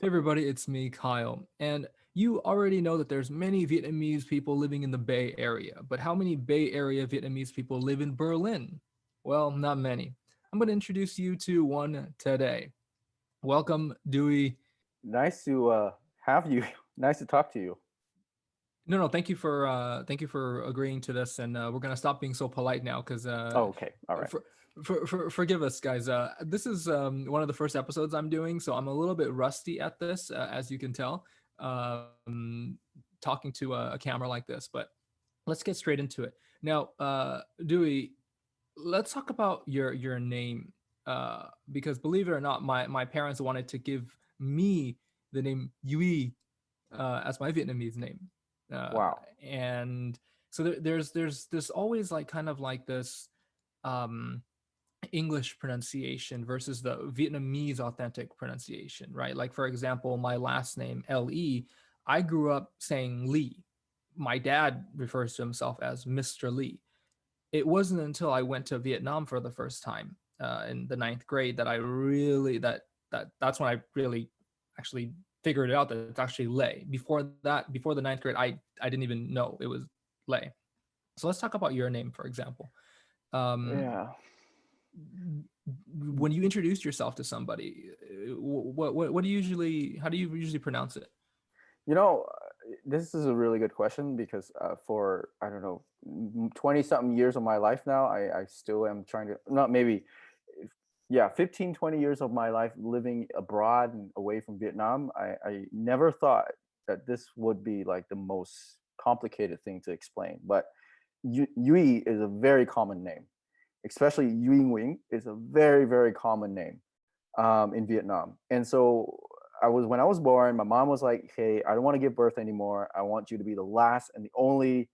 Hey everybody, it's me, Kyle. And you already know that there's many Vietnamese people living in the Bay Area, but how many Bay Area Vietnamese people live in Berlin? Well, not many. I'm going to introduce you to one today. Welcome, Duy. Nice to have you. Nice to talk to you. No, thank you for agreeing to this, and we're gonna stop being so polite now, because Oh, okay. All right. for, forgive us, guys. This is one of the first episodes I'm doing, so I'm a little bit rusty at this, as you can tell, talking to a camera like this. But let's get straight into it. Now, Dewey, let's talk about your name, because believe it or not, my parents wanted to give me the name Yui as my Vietnamese name, uh, Wow. and so there's always like kind of like this um, English pronunciation versus the Vietnamese authentic pronunciation, right? Like for example, my last name Le, I grew up saying Lee. My dad refers to himself as Mr. Lee. It wasn't until I went to Vietnam for the first time in the ninth grade that I really that's when I really actually figured it out that it's actually Lay. Before that, before the ninth grade, I didn't even know it was Lay. So let's talk about your name, for example. Um, Yeah. when you introduce yourself to somebody, what do you usually how do you usually pronounce it? You know, this is a really good question because for, I don't know, 20 something years of my life now, I still am trying to, not maybe, yeah, 15, 20 years of my life living abroad and away from Vietnam. I never thought that this would be like the most complicated thing to explain. But Yui is a very common name, especially Yui Nguyen is a very, very common name in Vietnam. And so when I was born, my mom was like, "Hey, I don't want to give birth anymore. I want you to be the last and the only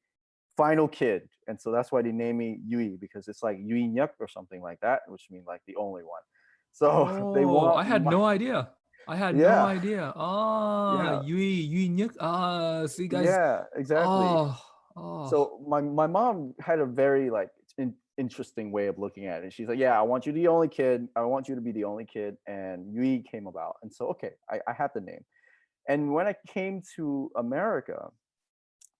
final kid." And so that's why they named me Yui, because it's like Yui Nyuk or something like that, which means like the only one. So they Oh, I want had my, no idea. I had no yeah, idea. Ah, yeah, Yui Nyuk. Ah, see, guys. yeah, exactly. Oh, oh. So my mom had a very like interesting way of looking at it. She's like, "Yeah, I want you to be the only kid. I want you to be the only kid." And Yui came about, and so okay, I had the name. And when I came to America,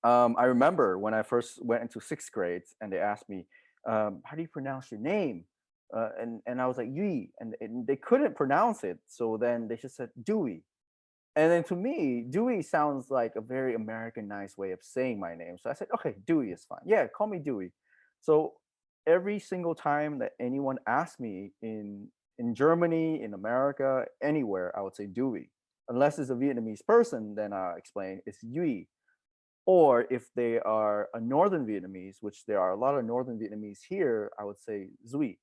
I remember when I first went into sixth grade, and they asked me, "How do you pronounce your name?" And I was like Yui, and they couldn't pronounce it, so then they just said Dewey. And then to me, Dewey sounds like a very Americanized way of saying my name. So I said, okay, Dewey is fine. Yeah, call me Dewey. So every single time that anyone asked me in Germany, in America, anywhere, I would say Dewey. Unless it's a Vietnamese person, then I explain it's Duy. Or if they are a Northern Vietnamese, which there are a lot of Northern Vietnamese here, I would say Duy.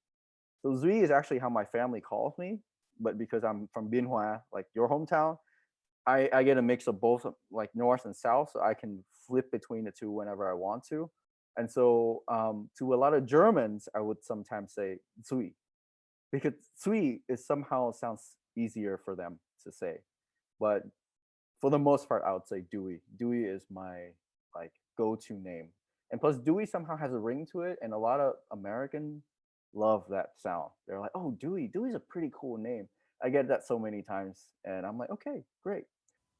So Duy is actually how my family calls me, but because I'm from Bien Hoa, like your hometown, I get a mix of both like north and south, so I can flip between the two whenever I want to. And so to a lot of Germans, I would sometimes say Zui, because Zui is somehow sounds easier for them to say. But for the most part, I would say Dewey. Dewey is my like go-to name. And plus Dewey somehow has a ring to it, and a lot of American love that sound. They're like, oh, Dewey, Dewey's a pretty cool name. I get that so many times, and I'm like, okay, great.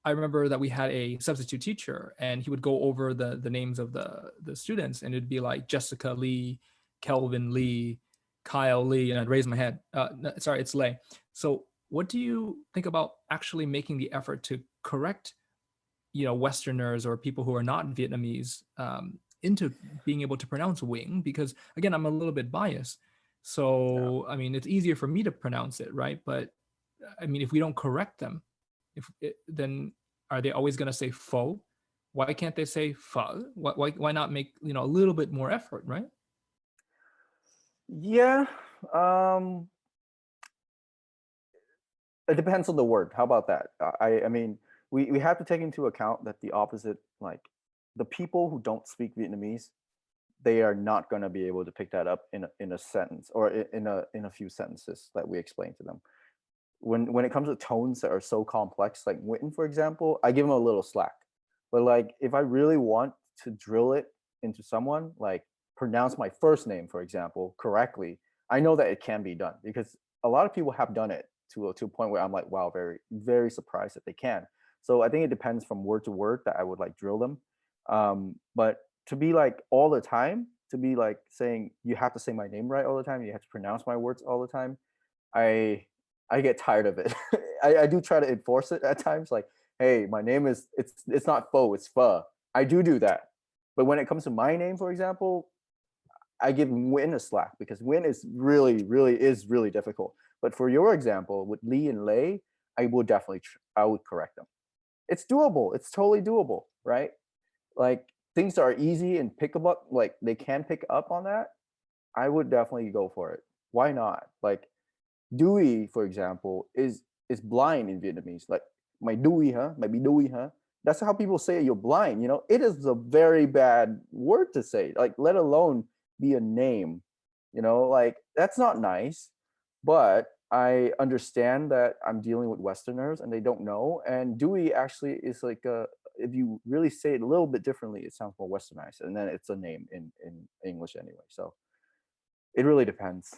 I remember that we had a substitute teacher, and he would go over the names of the students, and it'd be like Jessica Lee, Kelvin Lee, Kyle Lee, and I'd raise my head. No, sorry, it's Lay. So, what do you think about actually making the effort to correct, Westerners or people who are not Vietnamese, into being able to pronounce wing? Because again, I'm a little bit biased. Yeah. So, I mean, it's easier for me to pronounce it, right? But I mean, if we don't correct them, then are they always going to say faux? Why can't they say pho? Why not make a little bit more effort, right? Yeah. Um, it depends on the word. How about that? I mean, we have to take into account that the opposite, like the people who don't speak Vietnamese, they are not going to be able to pick that up in a sentence or in a few sentences that we explain to them. When it comes to tones that are so complex, like Witten, for example, I give him a little slack. But like if I really want to drill it into someone, like pronounce my first name, for example, correctly, I know that it can be done because a lot of people have done it to a point where I'm like, wow, very very surprised that they can. So I think it depends from word to word that I would like drill them. But to be like all the time, to be like saying you have to say my name right all the time, you have to pronounce my words all the time, I I get tired of it. I do try to enforce it at times, like, hey, my name is it's not Pho, it's Pho. I do that. But when it comes to my name, for example, I give Nguyen a slack because Nguyen is really difficult. But for your example, with Lee and Lei, I would definitely I would correct them. It's doable. It's totally doable, right? Like things are easy and pick up, like they can pick up on that. I would definitely go for it. Why not? Like Duy, for example, is blind in Vietnamese. Like my Duy, huh? Maybe Duy, huh? That's how people say you're blind. You know, it is a very bad word to say. Like, let alone be a name. You know, like that's not nice. But I understand that I'm dealing with Westerners and they don't know. And Dewey actually is like a, if you really say it a little bit differently, it sounds more Westernized, and then it's a name in English anyway. So it really depends.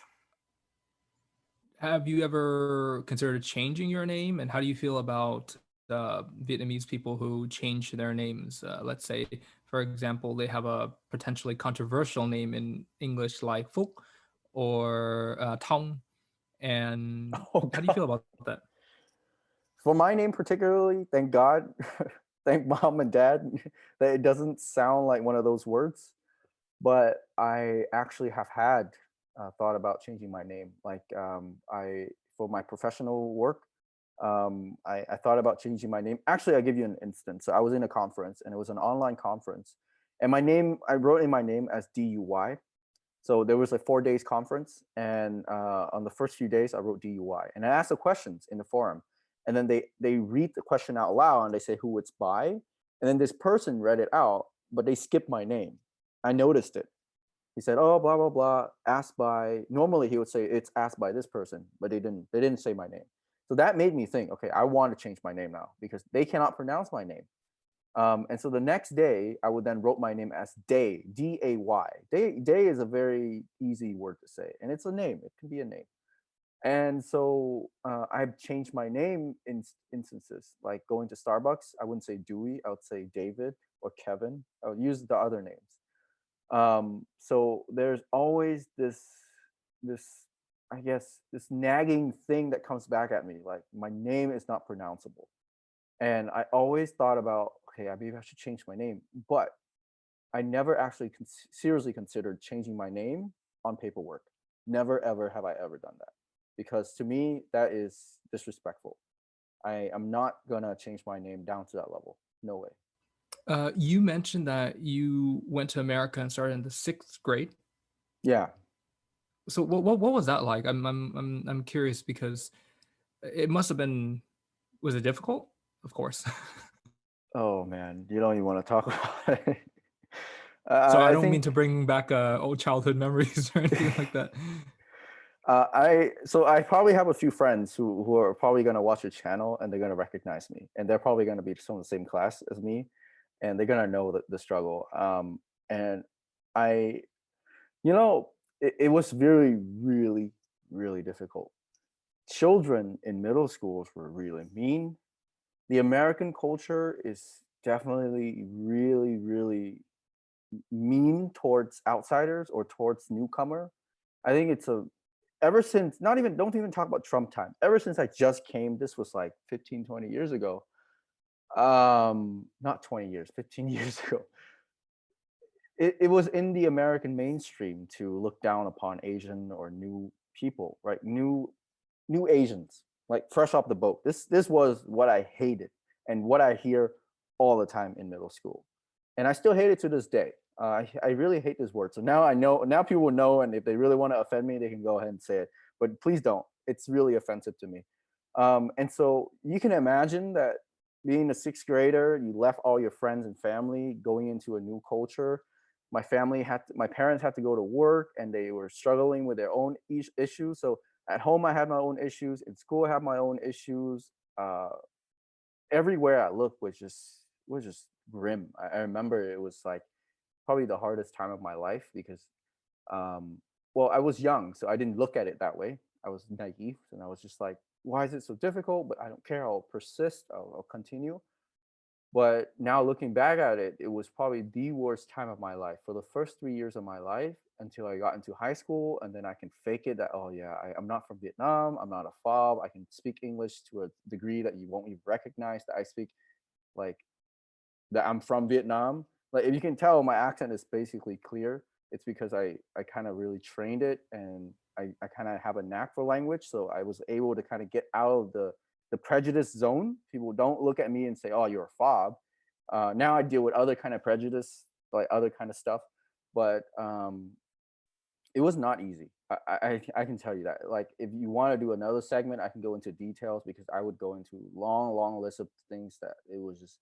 Have you ever considered changing your name, and how do you feel about Vietnamese people who change their names? Let's say, for example, they have a potentially controversial name in English like Phúc or Thong, and Oh how do you God. feel about that? For my name particularly, thank God, thank mom and dad that it doesn't sound like one of those words. But I actually have had thought about changing my name. Like I for my professional work, I thought about changing my name. Actually, I'll give you an instance. So I was in a conference, and it was an online conference, and my name I wrote in my name as DUY. So there was a 4 days conference, and on the first few days, I wrote DUI, and I asked the questions in the forum, and then they read the question out loud, and they say who it's by, and then this person read it out, but they skipped my name. I noticed it. He said, "Oh, blah blah blah, asked by." Normally, he would say it's asked by this person, but they didn't. They didn't say my name. So that made me think, okay, I want to change my name now because they cannot pronounce my name. And so the next day, I would then wrote my name as Day, Day. Day is a very easy word to say, and it's a name. It can be a name. And so I've changed my name in instances like going to Starbucks. I wouldn't say Dewey. I would say David or Kevin. I would use the other names. So there's always this I guess this nagging thing that comes back at me, like my name is not pronounceable. And I always thought about, okay, maybe I should change my name, but I never actually seriously considered changing my name on paperwork. Never ever have I ever done that, because to me that is disrespectful. I am not gonna change my name down to that level. No way. You mentioned that you went to America and started in the sixth grade. Yeah. So what was that like? I'm curious because it must have been. Was it difficult? Of course. Oh man, you don't even want to talk about it. So I I don't mean think to bring back old childhood memories or anything like that. I probably have a few friends who are probably gonna watch your channel, and they're gonna recognize me, and they're probably gonna be from the same class as me, and they're gonna know the struggle. And I, you know, it was really difficult. Children in middle schools were really mean. The American culture is definitely really mean towards outsiders or towards newcomer. I think it's a ever since, not even, don't even talk about Trump time. Ever since I just came, this was like 15, 20 years ago. Not 20 years, 15 years ago. It was in the American mainstream to look down upon Asian or new people, right? New Asians, like fresh off the boat. This was what I hated and what I hear all the time in middle school, and I still hate it to this day. I really hate this word. So now I know. Now people will know, and if they really want to offend me, they can go ahead and say it. But please don't. It's really offensive to me. And so you can imagine that being a sixth grader, you left all your friends and family, going into a new culture. My parents had to go to work, and they were struggling with their own issues. So at home, I had my own issues. In school, I had my own issues. Uh, Everywhere I looked was just grim. I remember it was like probably the hardest time of my life because, um, well, I was young, so I didn't look at it that way. I was naive, and I was just like, why is it so difficult? But I don't care. I'll persist. I'll continue. But now looking back at it, it was probably the worst time of my life for the first 3 years of my life until I got into high school. And then I can fake it that, oh, yeah, I'm not from Vietnam. I'm not a fob. I can speak English to a degree that you won't even recognize that I speak, like, that I'm from Vietnam. Like, if you can tell, my accent is basically clear. It's because I kind of really trained it, and I kind of have a knack for language. So I was able to kind of get out of the prejudice zone. People don't look at me and say, "Oh, you're a fob." Now I deal with other kind of prejudice, like other kind of stuff, but it was not easy. I can tell you that. Like, if you want to do another segment, I can go into details because I would go into long list of things that it was just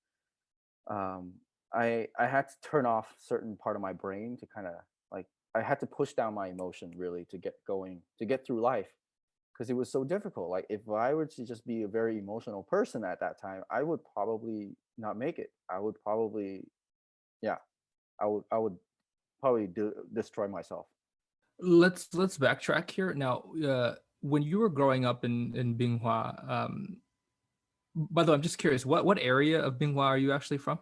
um I had to turn off certain part of my brain to kind of, like, I had to push down my emotion really to get going, to get through life, because it was so difficult. Like, if I were to just be a very emotional person at that time, I would probably not make it. I would probably, yeah, I would probably destroy myself. Let's backtrack here now. When you were growing up in Bien Hoa, by the way, I'm just curious, what area of Bien Hoa are you actually from?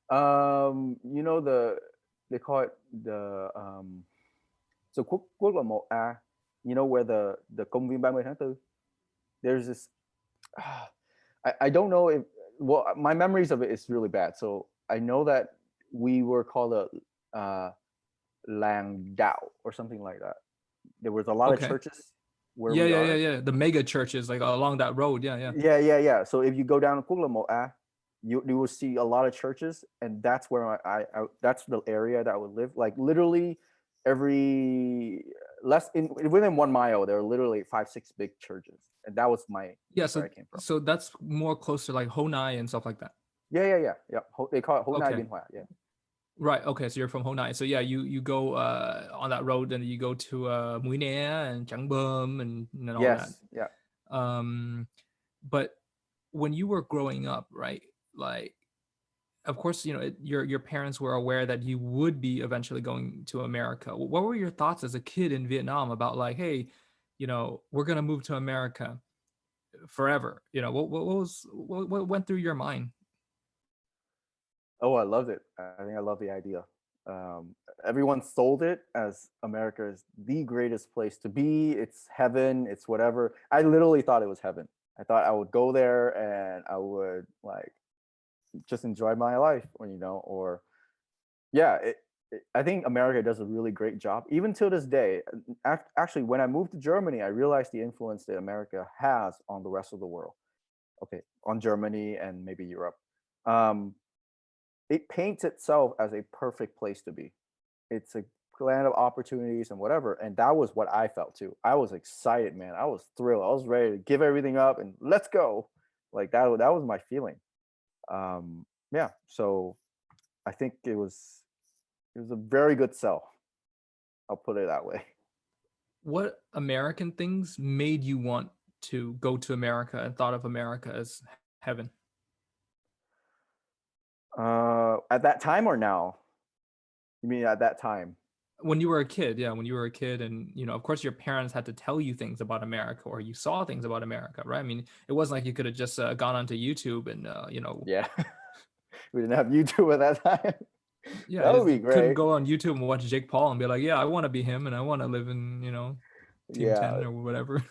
You know, they call it the so quốc lộ 1A, you know, where the công viên 30 tháng 4. There's this I don't know if, well, my memories of it is really bad. So I know that we were called a Lang Dao or something like that. There was a lot of Okay. churches where we Yeah. are. Yeah. The mega churches like along that road. Yeah. Yeah. So if you go down Quốc lộ 1A, you will see a lot of churches, and that's where I that's the area that I would live. Like, literally every less in within 1 mile, there are literally 5, 6 big churches, and that was my Yeah. where So I came from. so that's more close to like Honai and stuff like that. Yeah. They call it Ho Nai Okay. Bien Hoa. Yeah. Right. Okay. So you're from Honai. So yeah, you go on that road and you go to Mũi Né and Trảng Bom and all that. Yes. Yeah. Um, but when you were growing up, right? Like, of course, your parents were aware that you would be eventually going to America. What were your thoughts as a kid in Vietnam about like, hey, we're gonna move to America forever? What went through your mind? Oh, I loved it. I think I love the idea. Um, Everyone sold it as America is the greatest place to be. It's heaven. It's whatever. I literally thought it was heaven. I thought I would go there and I would, like, just enjoy my life, or or yeah. I think America does a really great job, even till this day. Actually, when I moved to Germany, I realized the influence that America has on the rest of the world. Okay, on Germany and maybe Europe. Um, it paints itself as a perfect place to be. It's a land of opportunities and whatever. And that was what I felt too. I was excited, man. I was thrilled. I was ready to give everything up and let's go. Like, that was my feeling. Yeah. So I think it was a very good sell. I'll put it that way. What American things made you want to go to America and thought of America as heaven? At that time or now? You mean at that time? When you were a kid, yeah, when you were a kid, and of course, your parents had to tell you things about America, or you saw things about America, right? I mean, it wasn't like you could have just gone onto YouTube and Yeah. We didn't have YouTube at that time. yeah, That would be you couldn't great. go on YouTube and watch Jake Paul and be like, yeah, I want to be him and I want to live in Team Yeah. 10 or whatever.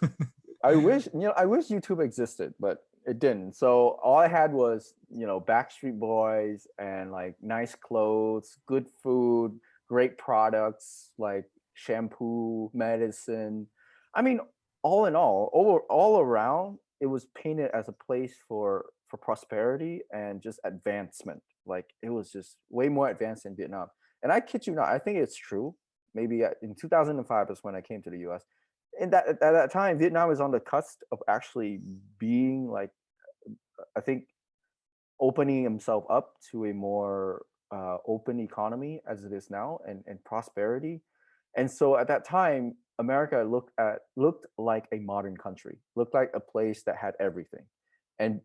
I wish YouTube existed, but it didn't. So all I had was, Backstreet Boys and, like, nice clothes, good food, great products like shampoo, medicine. I mean, all in all around, it was painted as a place for prosperity and just advancement. Like, it was just way more advanced in Vietnam. And I kid you not, I think it's true. Maybe in 2005 is when I came to the US. In that At that time, Vietnam is on the cusp of actually being, like, I think, opening himself up to a more open economy as it is now, and prosperity. And so at that time, America looked like a modern country, looked like a place that had everything, and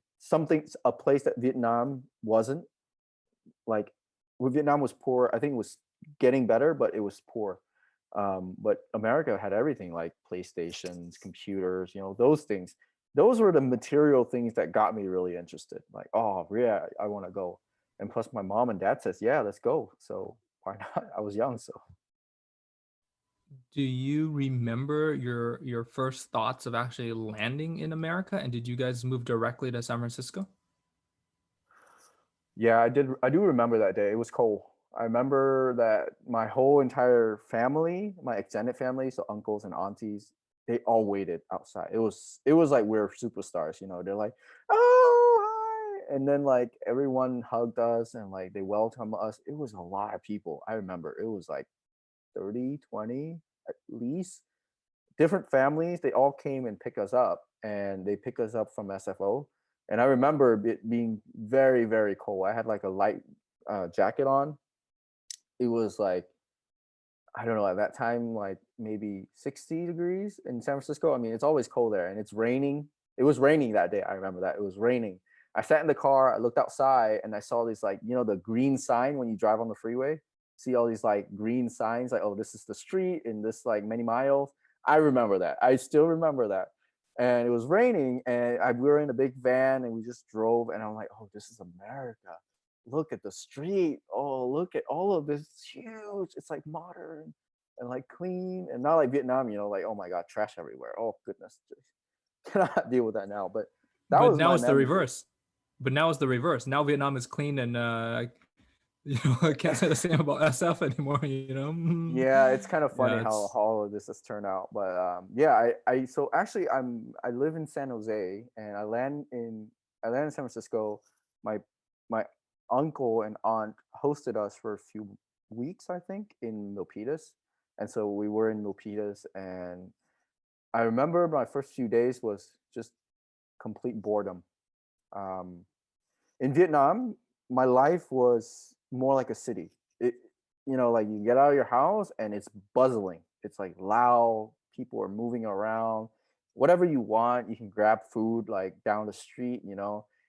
a place that Vietnam wasn't. Like, when Vietnam was poor, I think it was getting better, but it was poor. But America had everything, like PlayStations, computers, those things. those were the material things that got me really interested. Like, oh yeah, I want to go. And plus, my mom and dad says, yeah, let's go. So why not? I was young, so Do you remember your first thoughts of actually landing in America? And did you guys move directly to San Francisco? yeah, I did. I do remember that day. It was cold. I remember that my whole entire family, my extended family, so uncles and aunties, they all waited outside. It was like we're superstars, you know. They're like, "Oh, hi!" And then like everyone hugged us and like they welcomed us. It was a lot of people. I remember it was like 30, 20 at least. Different families, they all came and pick us up, and they pick us up from SFO. And I remember it being very, very cold. I had like a light jacket on. It was like, I don't know, at that time, like maybe 60 degrees in San Francisco. I mean, it's always cold there and it's raining. It was raining that day. I remember that. It was raining. I sat in the car, I looked outside and I saw these, like, the green sign when you drive on the freeway. See all these like green signs, like, oh, this is the street in this like many miles. I remember that. I still remember that. And it was raining and we were in a big van and we just drove and I'm like, oh, this is America. Look at the street. Oh, look at all of this. It's huge. It's like modern and like clean and not like Vietnam, like, oh my God, trash everywhere. Oh goodness. Cannot deal with that now. But that But was now my it's the memory. reverse. But now it's the reverse. Now Vietnam is clean, and I can't say the same about SF anymore. Yeah, it's kind of funny Yeah, how it's all of this has turned out. But yeah, I so actually I live in San Jose and I land in San Francisco. My my uncle and aunt hosted us for a few weeks, I think, in Milpitas. And so we were in Milpitas and I remember my first few days was just complete boredom. Um, in Vietnam, my life was more like a city. Like you get out of your house and it's buzzing. It's like loud. People are moving around. Whatever you want, you can grab food like down the street.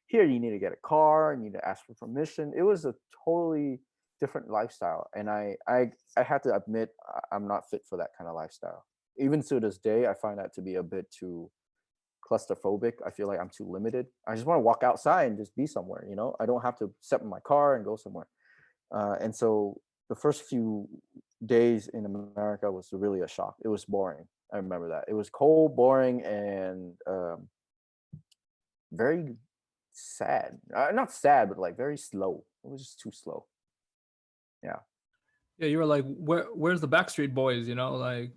Here you need to get a car. You need to ask for permission. It was a totally different lifestyle, and I had to admit I'm not fit for that kind of lifestyle. Even to this day, I find that to be a bit too claustrophobic. I feel like I'm too limited. I just want to walk outside and just be somewhere. I don't have to step in my car and go somewhere. And so the first few days in America was really a shock. It was boring. I remember that. It was cold, boring, and very sad. Not sad, but like very slow. It was just too slow. Yeah. yeah. You were like, where's the Backstreet Boys? Like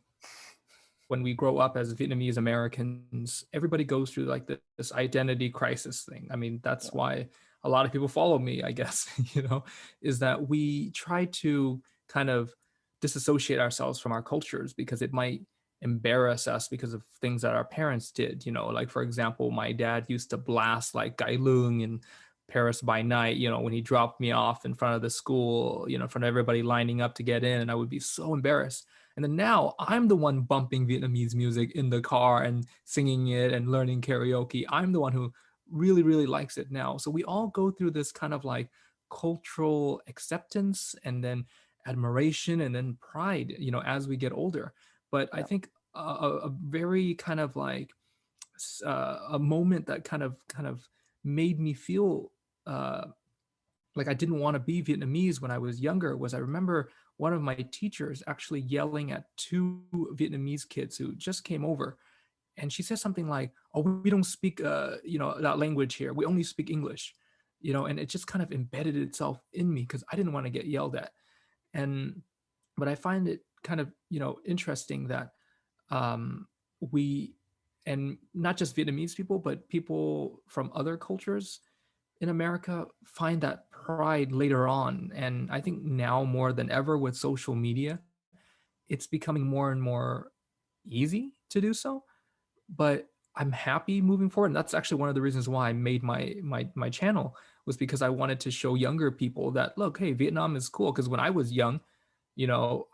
when we grow up as Vietnamese Americans, everybody goes through like this identity crisis thing. I mean, that's Yeah. why a lot of people follow me, I guess, is that we try to kind of disassociate ourselves from our cultures because it might embarrass us because of things that our parents did, like for example, my dad used to blast like Gai Lung in Paris by Night, when he dropped me off in front of the school, in front of everybody lining up to get in, and I would be so embarrassed. And then now I'm the one bumping Vietnamese music in the car and singing it and learning karaoke. I'm the one who really, really likes it now. So we all go through this kind of like cultural acceptance and then admiration and then pride, as we get older. But I Yeah. think a very kind of like a moment that kind of made me feel uh, like I didn't want to be Vietnamese when I was younger was I remember one of my teachers actually yelling at two Vietnamese kids who just came over. And she said something like, "Oh, we don't speak, that language here. We only speak English," and it just kind of embedded itself in me because I didn't want to get yelled at. And, but I find it kind of, interesting that um, we, and not just Vietnamese people, but people from other cultures in America find that pride later on. And I think now more than ever with social media, it's becoming more and more easy to do so. But I'm happy moving forward. And that's actually one of the reasons why I made my channel was because I wanted to show younger people that look, hey, Vietnam is cool. Because when I was young,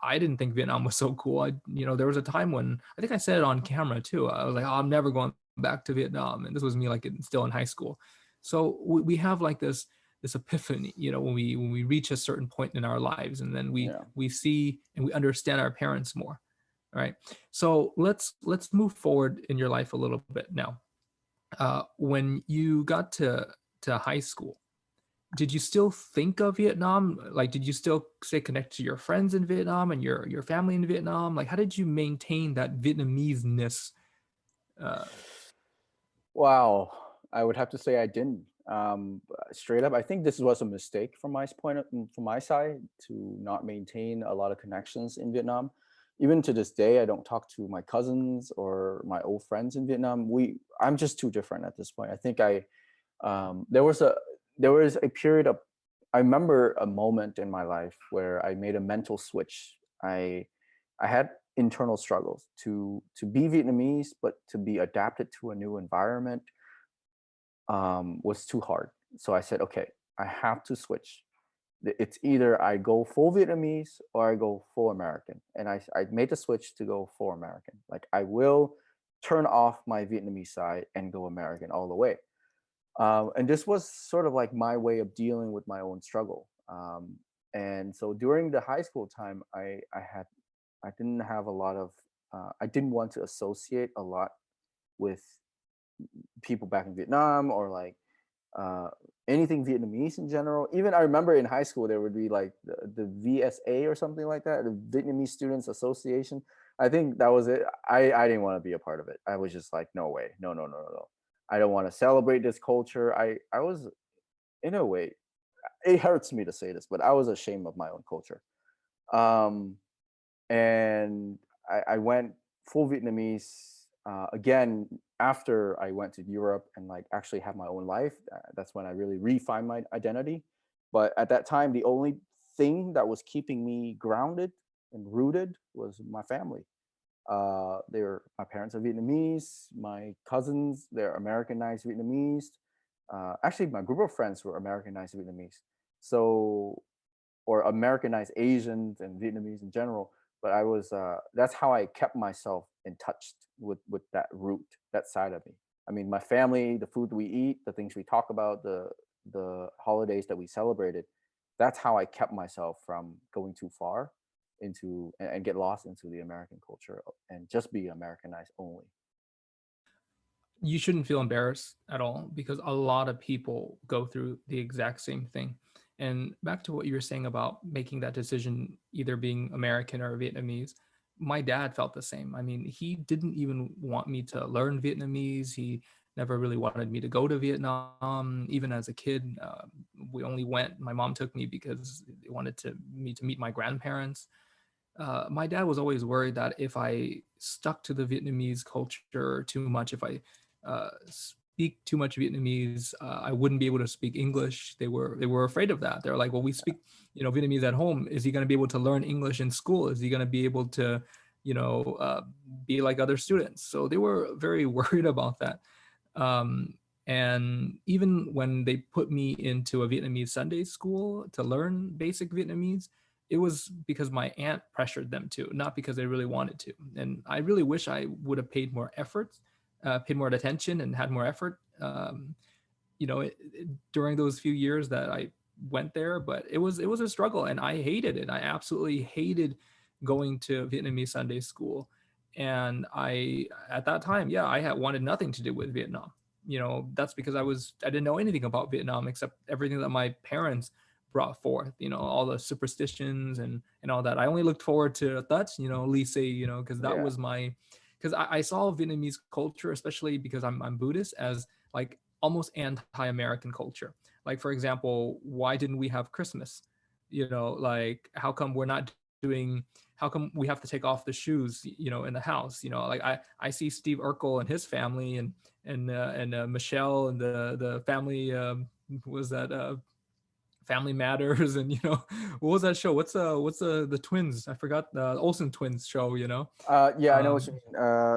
I didn't think Vietnam was so cool. There was a time when I think I said it on camera too. I was like, oh, I'm never going back to Vietnam. And this was me like still in high school. So we have like this epiphany, when we reach a certain point in our lives, and then we Yeah. we see and we understand our parents more. All right. So let's move forward in your life a little bit now. When you got to high school, did you still think of Vietnam? Like, did you still stay connected to your friends in Vietnam and your family in Vietnam? Like, how did you maintain that Vietnamese-ness? Uh, Wow, I would have to say I didn't. Straight up, I think this was a mistake from from my side to not maintain a lot of connections in Vietnam. Even to this day, I don't talk to my cousins or my old friends in Vietnam. I'm just too different at this point. I think there was a period of I remember a moment in my life where I made a mental switch. I had internal struggles to be Vietnamese, but to be adapted to a new environment was too hard. So I said, okay, I have to switch. It's either I go full Vietnamese or I go full American. And I made the switch to go full American. Like I will turn off my Vietnamese side and go American all the way. And this was sort of like my way of dealing with my own struggle. And so during the high school time, I didn't have a lot of I didn't want to associate a lot with people back in Vietnam or like uh, anything Vietnamese in general. Even I remember in high school there would be like the VSA or something like that, the Vietnamese Students Association. I think that was it. I didn't want to be a part of it. I was just like, no way, no, no, no, no, no. I don't want to celebrate this culture. I was in a way, it hurts me to say this, but I was ashamed of my own culture. Um, and I went full Vietnamese again after I went to Europe and like actually have my own life. That's when I really refined my identity. But at that time, the only thing that was keeping me grounded and rooted was my family. My parents are Vietnamese. My cousins, they're Americanized Vietnamese. Actually, my group of friends were Americanized Vietnamese. So or Americanized Asians and Vietnamese in general. But that's how I kept myself in touch with that root, that side of me. I mean, my family, the food we eat, the things we talk about, the holidays that we celebrated. That's how I kept myself from going too far into and get lost into the American culture and just be Americanized only. you shouldn't feel embarrassed at all because a lot of people go through the exact same thing. And back to what you were saying about making that decision, either being American or Vietnamese, my dad felt the same. I mean, he didn't even want me to learn Vietnamese. He never really wanted me to go to Vietnam. Even as a kid, we only went. My mom took me because they wanted me to meet my grandparents. My dad was always worried that if I stuck to the Vietnamese culture too much, if I speak too much Vietnamese, I wouldn't be able to speak English. They were afraid of that. They're like, well, we speak Vietnamese at home. Is he going to be able to learn English in school? Is he going to be able to you know uh, be like other students? So they were very worried about that. Um, and even when they put me into a Vietnamese Sunday school to learn basic Vietnamese, it was because my aunt pressured them to, not because they really wanted to. And I really wish I would have paid more effort, paid more attention, and had more effort. During those few years that I went there, but it was a struggle, and I hated it. I absolutely hated going to Vietnamese Sunday school, and I at that time, yeah, I had wanted nothing to do with Vietnam. That's because I didn't know anything about Vietnam except everything that my parents brought forth. All the superstitions and all that. I only looked forward to that, Lise, because that Yeah, was because I saw Vietnamese culture, especially because I'm Buddhist, as like almost anti-American culture. Like, for example, why didn't we have Christmas? Like, how come we're not doing? How come we have to take off the shoes? In the house. Like I see Steve Urkel and his family, and Michelle and the family. Was that Family Matters, and what was that show? What's the twins? I forgot the Olsen twins show. yeah, I know what you Um,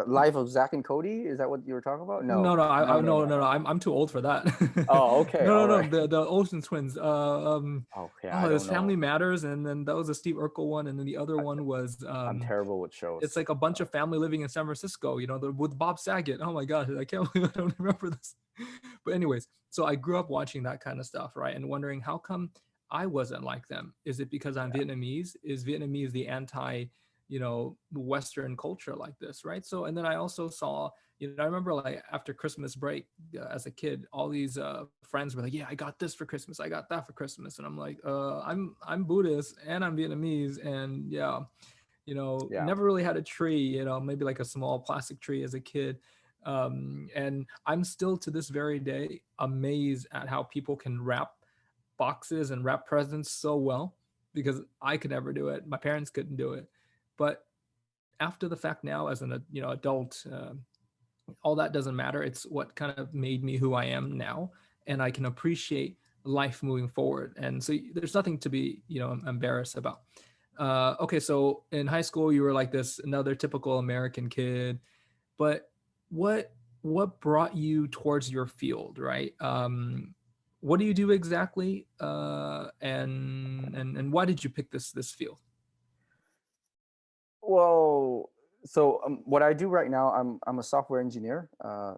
mean. Life of Zach and Cody. Is that what you were talking about? No, No, no, no, no, no, no, no, no. no. I'm too old for that. Oh, okay, No, all no, no. right. The Olsen twins. Okay, I Oh, it was don't Family know. Matters, and then that was a Steve Urkel one, and then the other I, one was I'm terrible with it's shows. like a bunch of family living in San Francisco. With Bob Saget. Oh my God, I can't believe I don't remember this. But anyways, so I grew up watching that kind of stuff, right, and wondering how come I wasn't like them. Is it because I'm Yeah, Vietnamese? Is Vietnamese the anti? Western culture like this, right? So, and then I also saw, I remember like after Christmas break, as a kid, all these friends were like, yeah, I got this for Christmas, I got that for Christmas, and I'm like, I'm Buddhist and I'm Vietnamese, and yeah, Yeah. never really had a tree, maybe like a small plastic tree as a kid. And I'm still to this very day amazed at how people can wrap boxes and wrap presents so well, because I could never do it. My parents couldn't do it. But after the fact now, as an adult, all that doesn't matter. It's what kind of made me who I am now, and I can appreciate life moving forward. And so there's nothing to be embarrassed about. Okay, so in high school you were like this another typical American kid, but what what brought you towards your field, right? What do you do exactly, and why did you pick this field? Well, so what I do right now, I'm a software engineer,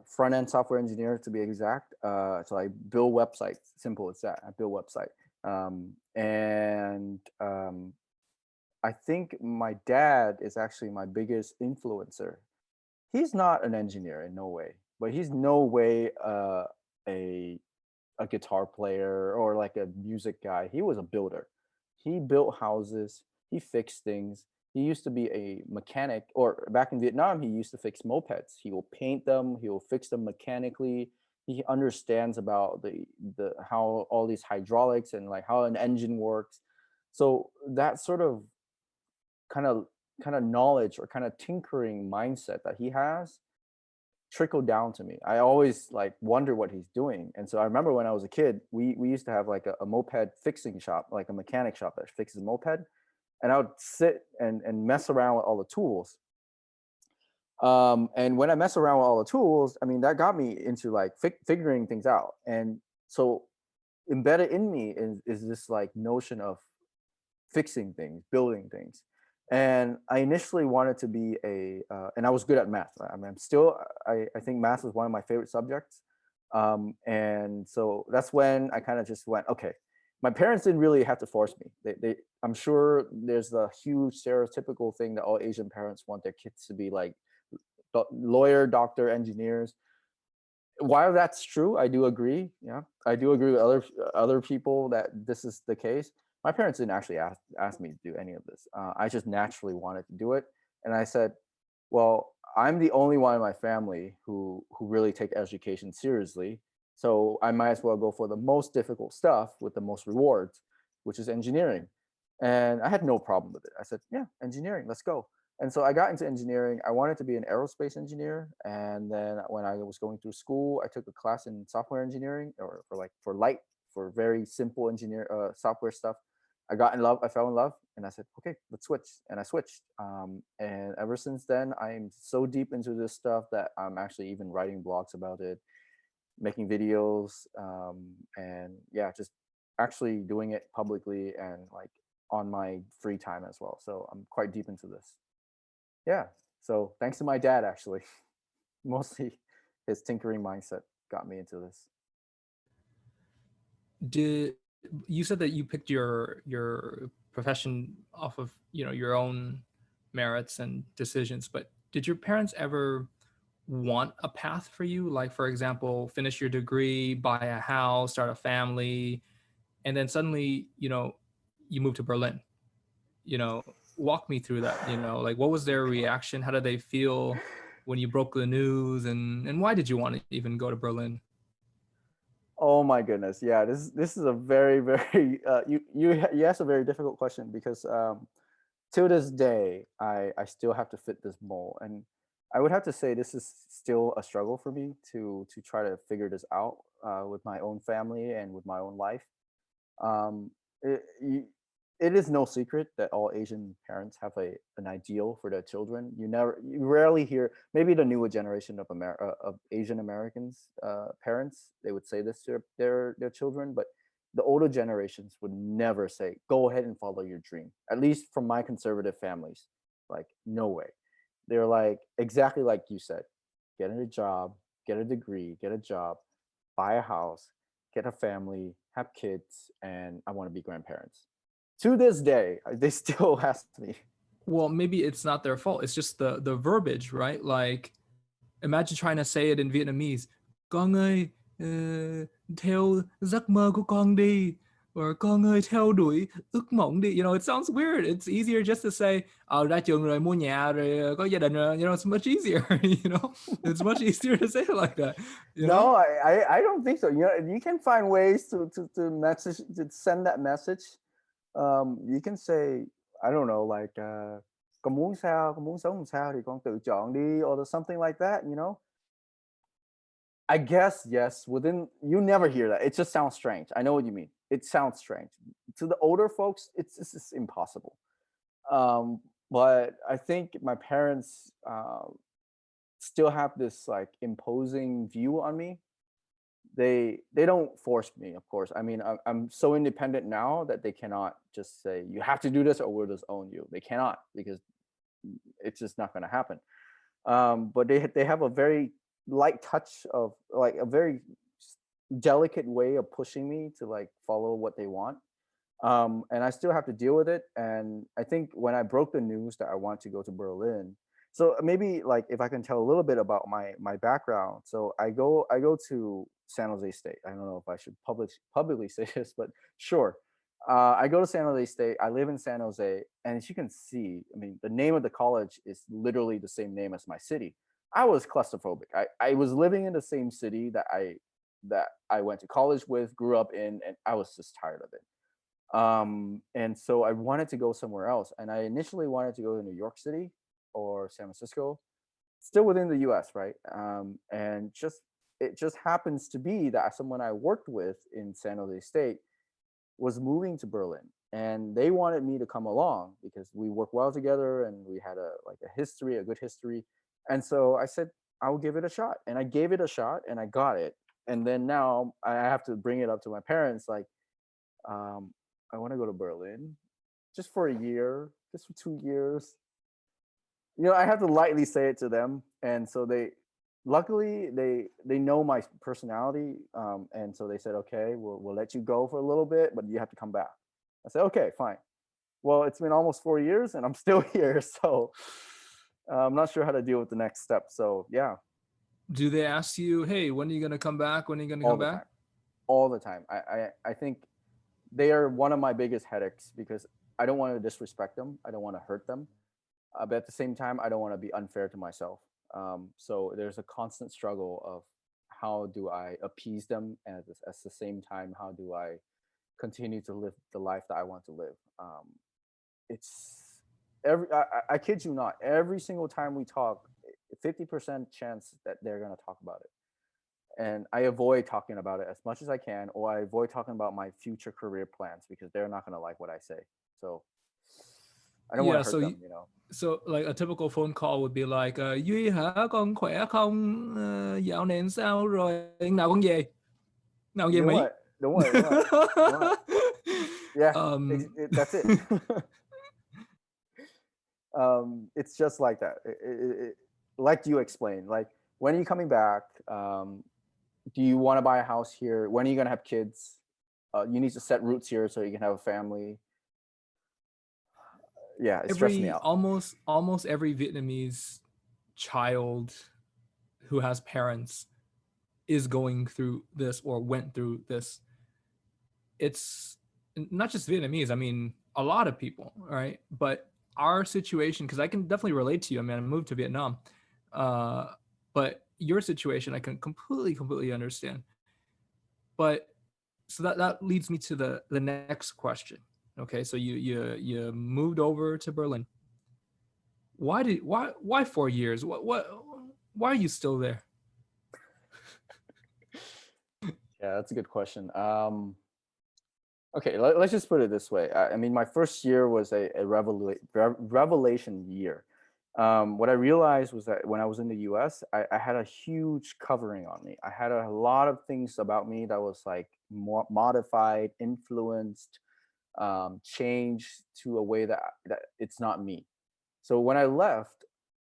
front end software engineer to be exact. So I build websites. Simple as that. I build website. And I think my dad is actually my biggest influencer. He's not an engineer in no way, but he's no way a a guitar player or like a music guy. He was a builder. He built houses, he fixed things. He used to be a mechanic, or back in Vietnam, he used to fix mopeds. He will paint them, he will fix them mechanically. He understands about the how all these hydraulics and like how an engine works. So that sort of kind of kind of knowledge or kind of tinkering mindset that he has trickled down to me. I always like wonder what he's doing. And so I remember when I was a kid, we used to have like a moped fixing shop, like a mechanic shop that fixes moped. And I would sit and mess around with all the tools. And when I mess around with all the tools, I mean, that got me into like figuring things out. And so embedded in me is this like notion of fixing things, building things. And I initially wanted to be and I was good at math. I mean, I think math was one of my favorite subjects. And so that's when I kind of just went, okay, my parents didn't really have to force me. I'm sure there's a huge stereotypical thing that all Asian parents want their kids to be like lawyer, doctor, engineers. While that's true, I do agree. Yeah, I do agree with other people that this is the case. My parents didn't actually ask me to do any of this. I just naturally wanted to do it, and I said, "Well, I'm the only one in my family who really take education seriously, so I might as well go for the most difficult stuff with the most rewards, which is engineering." And I had no problem with it. I said, "Yeah, engineering, let's go." And so I got into engineering. I wanted to be an aerospace engineer, and then when I was going through school, I took a class in software engineering, or for very simple software stuff. I got in love. I fell in love, and I said, "Okay, let's switch." And I switched. And ever since then, I'm so deep into this stuff that I'm actually even writing blogs about it, making videos, and yeah, just actually doing it publicly and like on my free time as well. So I'm quite deep into this. Yeah. So thanks to my dad, actually, mostly his tinkering mindset got me into this. Did You said that you picked your profession off of your own merits and decisions, but did your parents ever want a path for you, like for example finish your degree, buy a house, start a family, and then suddenly you move to Berlin? Walk me through that. Like, what was their reaction? How did they feel when you broke the news, and why did you want to even go to Berlin? Oh my goodness. Yeah, this is a very very you asked a very difficult question because till this day I still have to fit this mold, and I would have to say this is still a struggle for me to try to figure this out with my own family and with my own life. Um, it is no secret that all Asian parents have an ideal for their children. You rarely hear, maybe the newer generation of Asian Americans parents, they would say this to their children, but the older generations would never say, "Go ahead and follow your dream." At least from my conservative families, like no way. They're like exactly like you said, get a job, get a degree, get a job, buy a house, get a family, have kids, and I want to be grandparents. To this day, they still ask me. well, maybe it's not their fault. It's just the verbiage, right? Like imagine trying to say it in Vietnamese. Con ơi, theo giấc mơ của con đi. Or con ơi theo đuổi ước mộng đi. It sounds weird. It's easier just to say, ra trường rồi mua nhà rồi có gia đình rồi. It's much easier. It's much easier to say it like that. No, I don't think so. You can find ways to message, to send that message. You can say, I don't know, like con muốn sao, con muốn sống làm sao thì con tự chọn đi, or something like that. I guess yes. Within, you never hear that. It just sounds strange. I know what you mean. It sounds strange to the older folks. It's just impossible. Um, but I think my parents still have this like imposing view on me. They don't force me, of course. I mean, I'm so independent now that they cannot just say you have to do this or we'll just own you. They cannot, because it's just not going to happen. But they have a very light touch of, like, a very delicate way of pushing me to like follow what they want. And I still have to deal with it. And I think when I broke the news that I want to go to Berlin, so maybe like if I can tell a little bit about my background. So I go to San Jose State. I don't know if I should publicly say this, but sure. I go to San Jose State. I live in San Jose, and as you can see, I mean, the name of the college is literally the same name as my city. I was claustrophobic. I was living in the same city that I went to college with, grew up in, and I was just tired of it. And so I wanted to go somewhere else, and I initially wanted to go to New York City or San Francisco, still within the US, right? And just it just happens to be that someone I worked with in San Jose State was moving to Berlin, and they wanted me to come along because we work well together and we had a good history. And so I said I'll give it a shot, and I gave it a shot, and I got it. And then now I have to bring it up to my parents, like, um, I want to go to Berlin just for a year, just for 2 years. I have to lightly say it to them, and so luckily they know my personality, and so they said, okay, we'll let you go for a little bit, but you have to come back. I said, okay, fine. Well, it's been almost 4 years, and I'm still here, so I'm not sure how to deal with the next step. So yeah, Do they ask you, hey, when are you gonna come back? When are you gonna all come the back? time, all the time. I think they are one of my biggest headaches because I don't want to disrespect them. I don't want to hurt them. But at the same time, I don't want to be unfair to myself. So there's a constant struggle of how do I appease them, and at the same time, how do I continue to live the life that I want to live. It's I kid you not, every single time we talk, 50% chance that they're going to talk about it. And I avoid talking about it as much as I can, or I avoid talking about my future career plans because they're not going to like what I say. So I don't want Yeah, to hurt them. so like a typical phone call would be like, Duy hả, con khỏe không? Dạo này làm sao rồi? Nào con về? Nào về Đúng Mỹ? rồi, đúng rồi, đúng rồi, đúng rồi. Yeah, um, that's it. It's just like that. Like you explained, like, when are you coming back? Do you want to buy a house here? When are you going to have kids? You need to set roots here so you can have a family. Yeah, it stressed me every out. almost every Vietnamese child who has parents is going through this or went through this. It's not just Vietnamese. I mean, a lot of people, right? But our situation, because I can definitely relate to you. I mean, I moved to Vietnam, uh, but your situation, I can completely understand. But so that leads me to the next question. Okay, so you moved over to Berlin. Why 4 years? What why are you still there? Yeah, that's a good question. Okay, let's just put it this way. I mean, my first year was a revelation year. What I realized was that when I was in the US, I had a huge covering on me. I had a lot of things about me that was like more modified, influenced, changed to a way that it's not me. So when I left,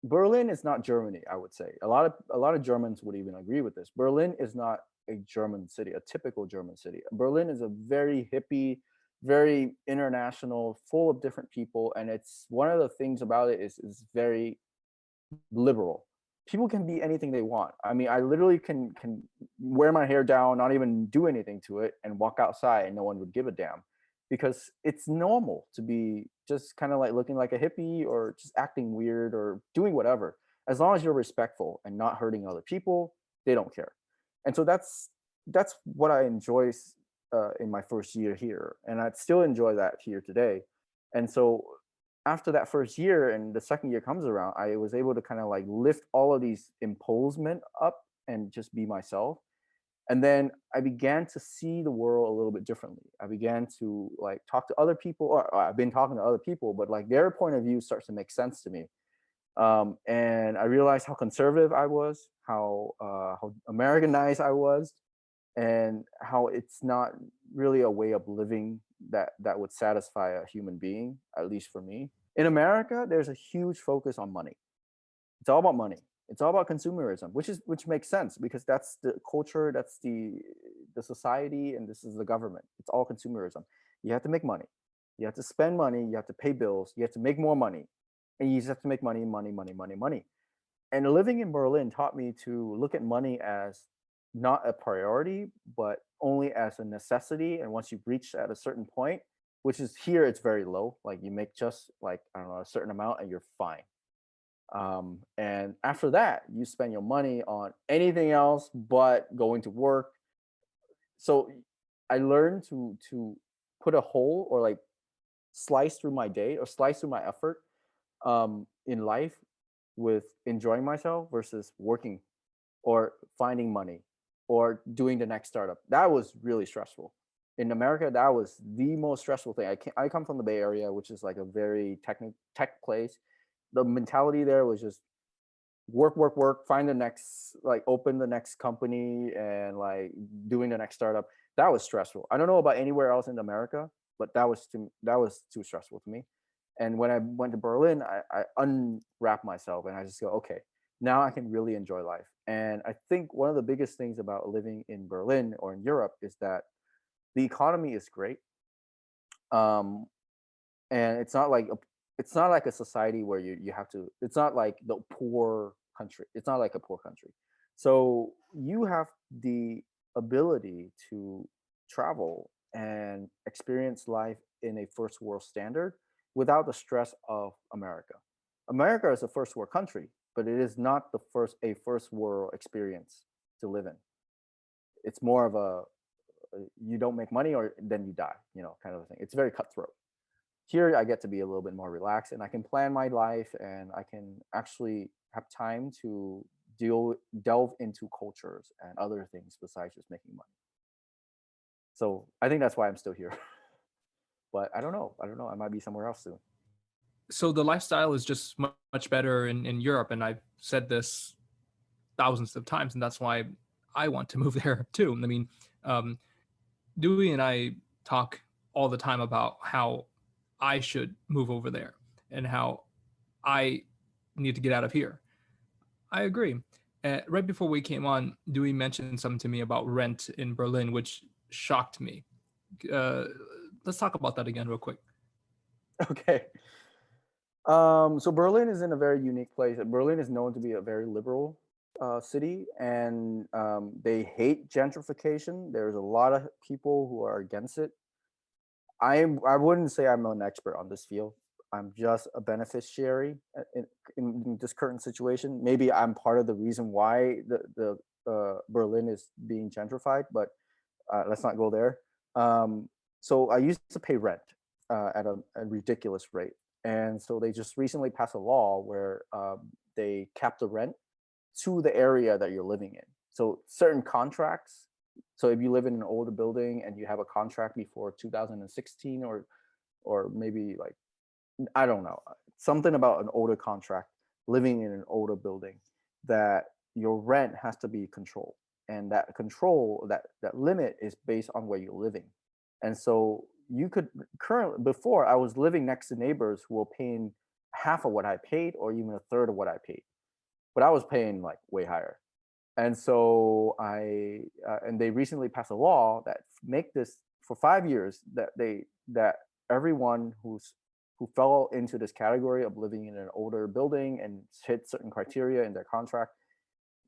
Berlin is not Germany, I would say. A lot of Germans would even agree with this. Berlin is not a German city, a typical German city. Berlin is a very hippie, very international, full of different people, and it's one of the things about it is very liberal. People can be anything they want. I mean, I literally can wear my hair down, not even do anything to it, and walk outside, and no one would give a damn, because it's normal to be just kind of like looking like a hippie or just acting weird or doing whatever. As long as you're respectful and not hurting other people, they don't care. And so that's what I enjoy in my first year here, and I still enjoy that here today. And so after that first year and the second year comes around, I was able to kind of like lift all of these imposement up and just be myself. And then I began to see the world a little bit differently. I began to like talk to other people, or I've been talking to other people, but like their point of view starts to make sense to me. And I realized how conservative I was, how Americanized I was, and how it's not really a way of living that would satisfy a human being, at least for me. In America, there's a huge focus on money. It's all about money. It's all about consumerism, which makes sense because that's the culture, that's the society, and this is the government. It's all consumerism. You have to make money. You have to spend money. You have to pay bills. You have to make more money, and you just have to make money, money, money, money, money. And living in Berlin taught me to look at money as not a priority, but only as a necessity. And once you've reached at a certain point, which is here, it's very low. Like you make just like, I don't know, a certain amount and you're fine. And after that, you spend your money on anything else but going to work. So I learned to put a hole or like slice through my day or slice through my effort in life with enjoying myself versus working or finding money or doing the next startup. That was really stressful. In America, that was the most stressful thing. I come from the Bay Area, which is like a very tech place. The mentality there was just work, work, work, find the next, like open the next company and like doing the next startup. That was stressful. I don't know about anywhere else in America, but that was too stressful to me. And when I went to Berlin, I unwrapped myself and I just go, okay, now I can really enjoy life. And I think one of the biggest things about living in Berlin or in Europe is that the economy is great. Um, and it's not like a society where you have to, it's not like the poor country. It's not like a poor country. So you have the ability to travel and experience life in a first world standard without the stress of America. America is a first world country, but it is not the first world experience to live in. It's more of you don't make money or then you die, kind of a thing. It's very cutthroat. Here I get to be a little bit more relaxed and I can plan my life and I can actually have time to delve into cultures and other things besides just making money. So I think that's why I'm still here. But I don't know. I don't know. I might be somewhere else soon. So the lifestyle is just much better in Europe, and I've said this thousands of times, and that's why I want to move there too. I mean, um, Dewey and I talk all the time about how I should move over there and how I need to get out of here. I agree. Right before we came on, Dewey mentioned something to me about rent in Berlin, which shocked me. Uh, let's talk about that again, real quick. Okay. So Berlin is in a very unique place. Berlin is known to be a very liberal city, and they hate gentrification. There's a lot of people who are against it. I wouldn't say I'm an expert on this field. I'm just a beneficiary in this current situation. Maybe I'm part of the reason why the Berlin is being gentrified, but let's not go there. So I used to pay rent at a ridiculous rate, and so they just recently passed a law where they cap the rent to the area that you're living in. So certain contracts. So if you live in an older building and you have a contract before 2016 or maybe like I don't know, something about an older contract, living in an older building, that your rent has to be controlled, and that control that limit is based on where you're living. And so you could currently before I was living next to neighbors who were paying half of what I paid or even a third of what I paid, but I was paying like way higher. And so and they recently passed a law that make this for 5 years that everyone who fell into this category of living in an older building and hit certain criteria in their contract,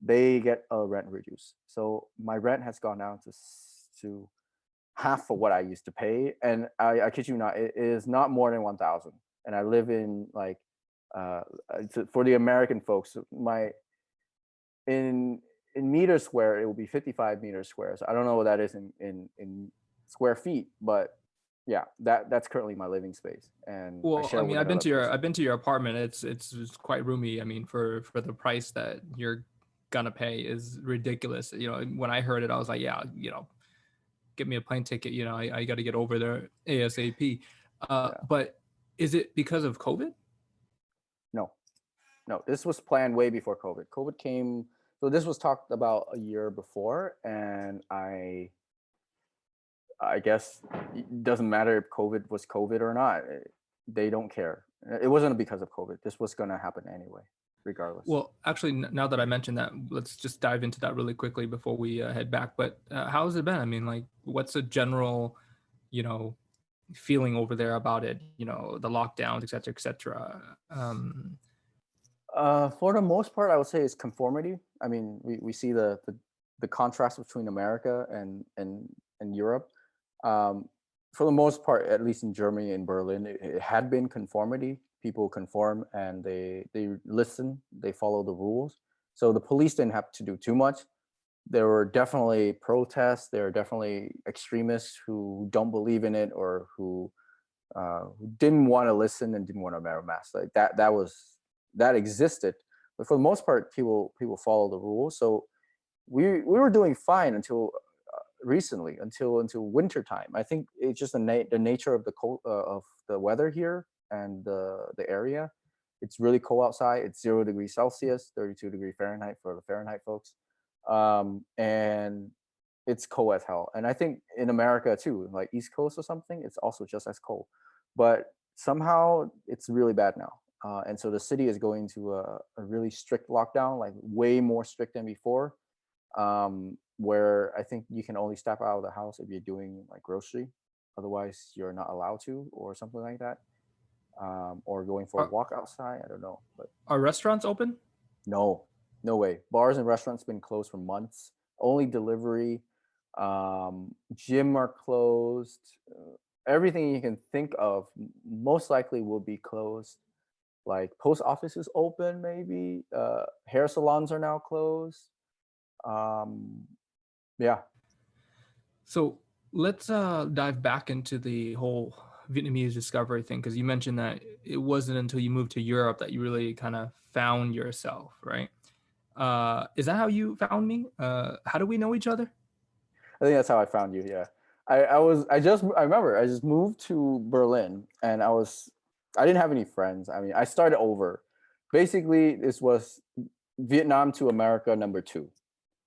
they get a rent reduce. So my rent has gone down to half of what I used to pay, and I kid you not, it is not more than 1,000. And I live in like uh, for the American folks, my in meter square it will be 55 meters square. So I don't know what that is in square feet, but yeah, that's currently my living space, and I Well, I share mean, with another person. I've been to your apartment. It's quite roomy. I mean, for the price that you're gonna pay is ridiculous. You know, when I heard it, I was like, yeah, you know, get me a plane ticket. You know, I got to get over there ASAP. Yeah, But is it because of COVID? no, no, this was planned way before COVID. COVID came, so this was talked about a year before, and I guess it doesn't matter if COVID was COVID or not. They don't care. It wasn't because of COVID. This was gonna happen anyway, regardless. Well, actually, now that I mentioned that, let's just dive into that really quickly before we head back. But how has it been? I mean, like, what's the general, you know, feeling over there about it? You know, the lockdowns, et cetera, et cetera. For the most part, I would say it's conformity. I mean, we see the contrast between America and Europe. Um, for the most part, at least in Germany and Berlin, it had been conformity. People conform and they listen, they follow the rules. So the police didn't have to do too much. There were definitely protests. There are definitely extremists who don't believe in it or who didn't want to listen and didn't want to wear a mask. Like that existed, but for the most part, people follow the rules. So we were doing fine until recently, until winter time. I think it's just the nature of the cold of the weather here and the area. It's really cold outside. It's 0 degrees Celsius, 32-degree Fahrenheit for the Fahrenheit folks, and it's cold as hell. And I think in America too, like East Coast or something, it's also just as cold. But somehow it's really bad now. And so the city is going to a really strict lockdown, like way more strict than before, where I think you can only step out of the house if you're doing like grocery. Otherwise, you're not allowed to, or something like that, or going for a Are, walk outside. I don't know, but are restaurants open? no, no way. Bars and restaurants been closed for months. Only delivery. Gym are closed. Everything you can think of most likely will be closed. Like post offices open, maybe. Hair salons are now closed. Um, yeah. So let's dive back into the whole Vietnamese discovery thing, because you mentioned that it wasn't until you moved to Europe that you really kind of found yourself, right? Is that how you found me? How do we know each other? I think that's how I found you. Yeah. I remember I just moved to Berlin and I didn't have any friends. I mean, I started over. Basically, this was Vietnam to America #2.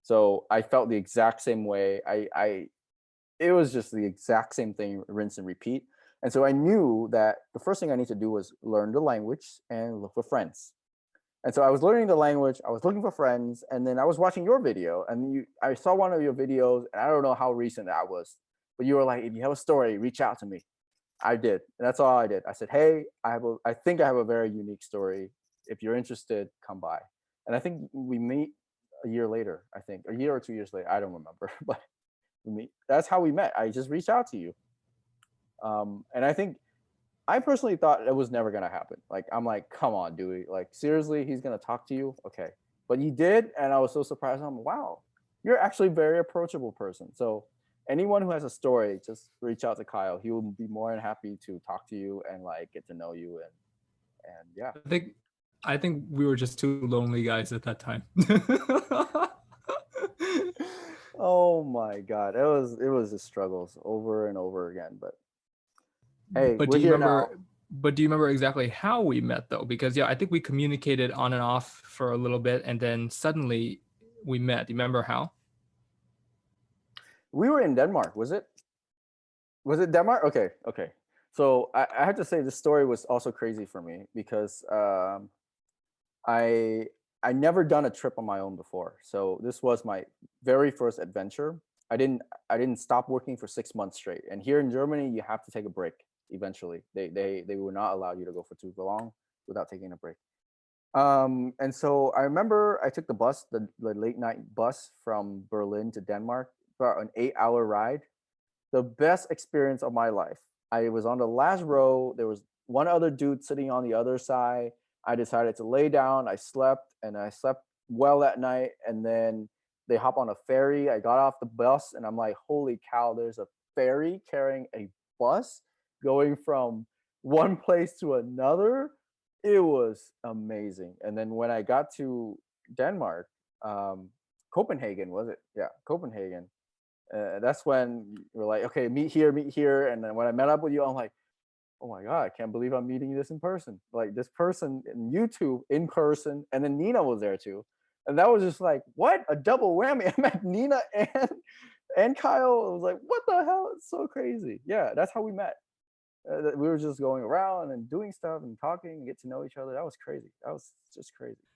So I felt the exact same way. It was just the exact same thing, rinse and repeat. And so I knew that the first thing I need to do was learn the language and look for friends. And so I was learning the language, I was looking for friends, and then I was watching your video, and I saw one of your videos, and I don't know how recent that was, but you were like, if you have a story, reach out to me. I did, and that's all I did. I said, hey, I think I have a very unique story. If you're interested, come by. And I think we meet a year later. I think a year or 2 years later. I don't remember, but we meet. That's how we met. I just reached out to you, and I think I personally thought it was never gonna happen. Like I'm like, come on, Dewey. Like seriously, he's gonna talk to you? Okay. But you did, and I was so surprised. I'm like, wow, you're actually a very approachable person. So anyone who has a story, just reach out to Kyle. He will be more than happy to talk to you and like get to know you and yeah. I think I think we were just two lonely guys at that time. Oh my god. It was just struggles over and over again. But hey, But we're here now. do you remember exactly how we met though? Because yeah, I think we communicated on and off for a little bit and then suddenly we met. Do you remember how? We were in Denmark, was it? Was it Denmark? Okay, okay. So I have to say this story was also crazy for me because I I never done a trip on my own before. So this was my very first adventure. I didn't I didn't stop working for 6 months straight. And here in Germany, you have to take a break eventually. They will not allow you to go for too long without taking a break. And so I remember I took the bus, the late night bus from Berlin to Denmark, about an 8 hour ride. The best experience of my life. I was on the last row. There was one other dude sitting on the other side. I decided to lay down. I slept and I slept well that night. And then they hop on a ferry. I got off the bus and I'm like, holy cow, there's a ferry carrying a bus going from one place to another. It was amazing. And then when I got to Denmark, um, Copenhagen, was it? Yeah, Copenhagen. That's when we're like, okay, meet here, meet here. And then when I met up with you, I'm like, oh my god, I can't believe I'm meeting you this in person. Like this person in YouTube in person, and then Nina was there too, and that was just like, what a double whammy. I met Nina and Kyle. I was like, what the hell? It's so crazy. Yeah, that's how we met. We were just going around and doing stuff and talking and get to know each other. That was crazy. That was just crazy.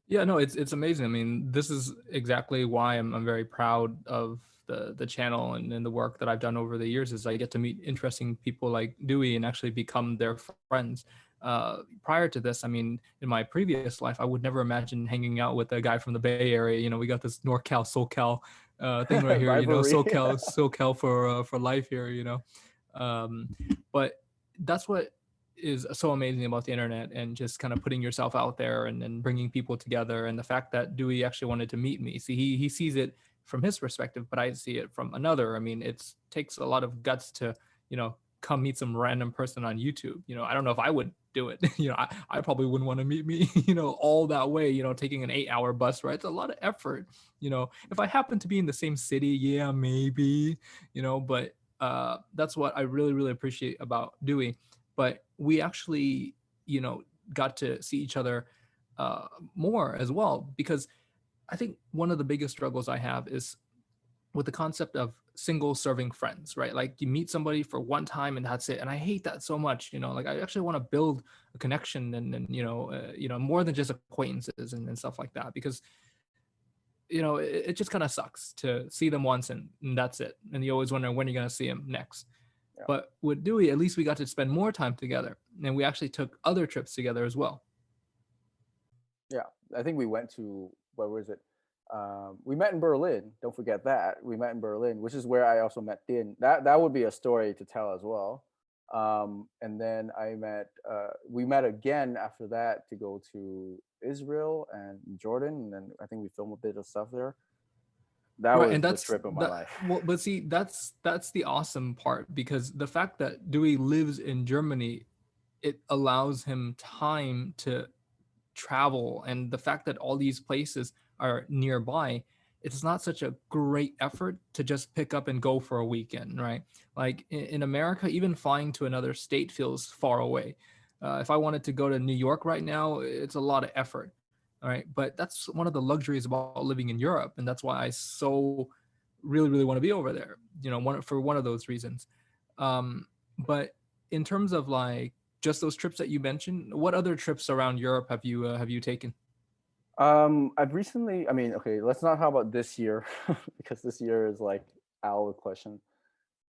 Yeah, no, it's amazing. I mean, this is exactly why I'm very proud of the channel and the work that I've done over the years. Is I get to meet interesting people like Dewey and actually become their friends. Prior to this, I mean, in my previous life, I would never imagine hanging out with a guy from the Bay Area. You know, we got this NorCal, SoCal thing right here. You know, Rivalry. SoCal for life here. You know, um, but that's what is so amazing about the internet and just kind of putting yourself out there and bringing people together. And the fact that Dewey actually wanted to meet me. See, he sees it from his perspective, but I see it from another. I mean, it takes a lot of guts to, you know, come meet some random person on YouTube. You know, I don't know if I would do it. You know, I probably wouldn't want to meet me, you know, all that way, you know, taking an 8 hour bus ride. It's a lot of effort. You know, if I happen to be in the same city, yeah, maybe, you know, but that's what I really, really appreciate about Dewey. But we actually, you know, got to see each other uh, more as well, because I think one of the biggest struggles I have is with the concept of single serving friends, right? Like you meet somebody for one time and that's it. And I hate that so much, you know, like I actually want to build a connection and you know, more than just acquaintances and stuff like that, because, you know, it just kind of sucks to see them once and that's it. And you always wonder when you're going to see them next. Yeah. But with Dewey, at least we got to spend more time together, and we actually took other trips together as well. Yeah, I think we went to where was it? We met in Berlin. Don't forget that we met in Berlin, which is where I also met Din. That would be a story to tell as well. And then we met again after that to go to Israel and Jordan, and then I think we filmed a bit of stuff there. That Right, was and the that's trip of my that. life. Well, but see, that's the awesome part, because the fact that Dewey lives in Germany, it allows him time to travel, and the fact that all these places are nearby, it's not such a great effort to just pick up and go for a weekend, right? Like in America, even flying to another state feels far away. If I wanted to go to New York right now, it's a lot of effort. All right, but that's one of the luxuries about living in Europe, and that's why I so really, really want to be over there. You know, for one of those reasons. Um, but in terms of like just those trips that you mentioned, what other trips around Europe have you taken? I've recently, I mean, okay, let's not talk about this year because this year is like out of the question.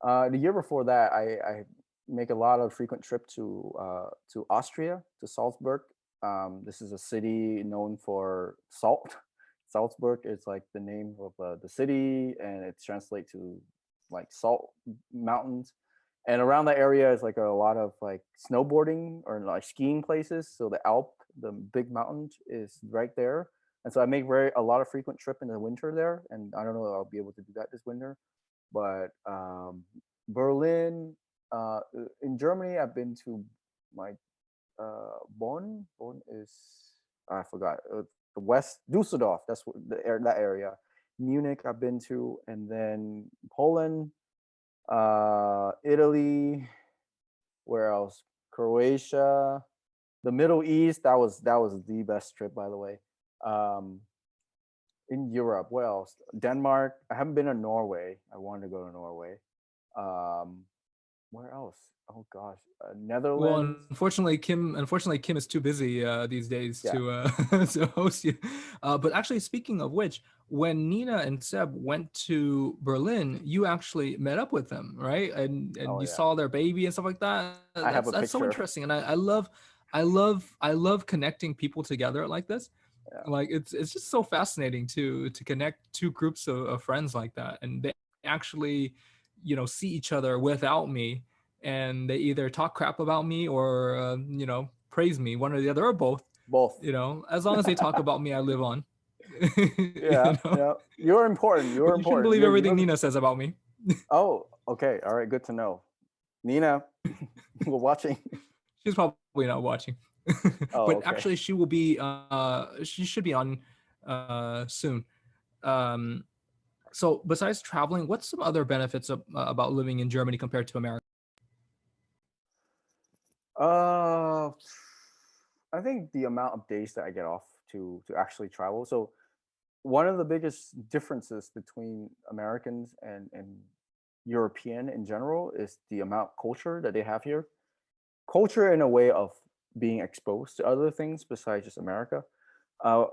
The year before that, I make a lot of frequent trip to Austria, to Salzburg. This is a city known for salt. Salzburg is like the name of the city, and it translates to like salt mountains. And around that area is like a lot of like snowboarding or like skiing places. So the Alp, the big mountain, is right there. And so I make a lot of frequent trip in the winter there. And I don't know if I'll be able to do that this winter, but Berlin, in Germany, I've been to my Bonn. Bonn is I forgot the west Dusseldorf. That's what that area. Munich, I've been to, and then Poland, Italy. Where else? Croatia, the Middle East. That was the best trip, by the way. Um, in Europe, where else? Denmark. I haven't been to Norway. I wanted to go to Norway. Um, Where else? Oh gosh, Well, Netherlands. unfortunately, Kim is too busy these days Yeah. to host you. But actually, speaking of which, when Nina and Seb went to Berlin, you actually met up with them, right? And Oh you yeah. saw their baby and stuff like that. I have a That's so picture. interesting, and I love connecting people together like this. Yeah. Like it's just so fascinating to connect two groups of friends like that, and they actually, see each other without me, and they either talk crap about me or praise me, one or the other or both. Both. As long as they talk about me, I live on. Yeah. you know Yeah. You're important. You're but you shouldn't important. believe You everything live. Nina says about me. Oh, okay. All right. Good to know. Nina, we're watching. She's probably not watching. Oh, But okay. actually she should be on soon. um so besides traveling, what's some other benefits about living in Germany compared to America? Uh, I think the amount of days that I get off to actually travel. So one of the biggest differences between Americans and European in general is the amount of culture that they have here. Culture in a way of being exposed to other things besides just America. Uh,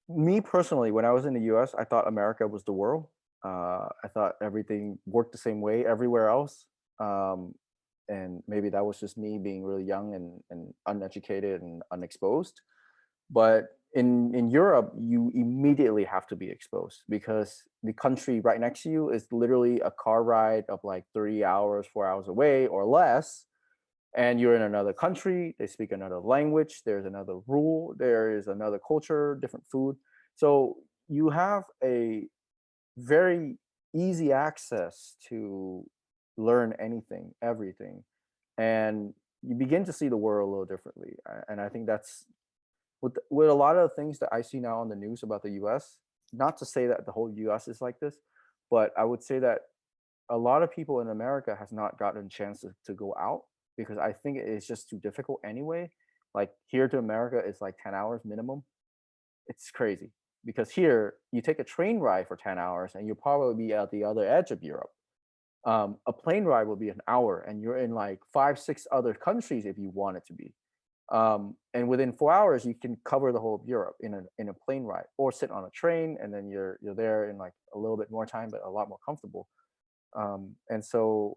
Me personally, when I was in the U.S., I thought America was the world. I thought everything worked the same way everywhere else. Um, and maybe that was just me being really young and uneducated and unexposed. But in Europe, you immediately have to be exposed because the country right next to you is literally a car ride of like 3 hours, 4 hours away or less, and you're in another country, they speak another language, there's another rule, there is another culture, different food. So you have a very easy access to learn anything, everything, and you begin to see the world a little differently. And I think that's with a lot of the things that I see now on the news about the US. Not to say that the whole US is like this, but I would say that a lot of people in America has not gotten a chance to go out because I think it is just too difficult anyway. Like here to America is like 10 hours minimum. It's crazy because here you take a train ride for 10 hours and you'll probably be at the other edge of Europe. A plane ride will be an hour and you're in like five, six other countries if you want it to be. And within 4 hours, you can cover the whole of Europe in a plane ride or sit on a train and then you're there in like a little bit more time, but a lot more comfortable. And so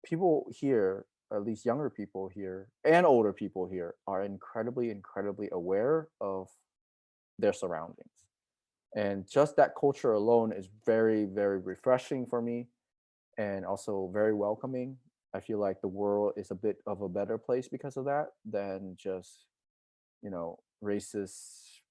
people here, at least younger people here and older people here, are incredibly, incredibly aware of their surroundings. And just that culture alone is very, very refreshing for me and also very welcoming. I feel like the world is a bit of a better place because of that than just, racist,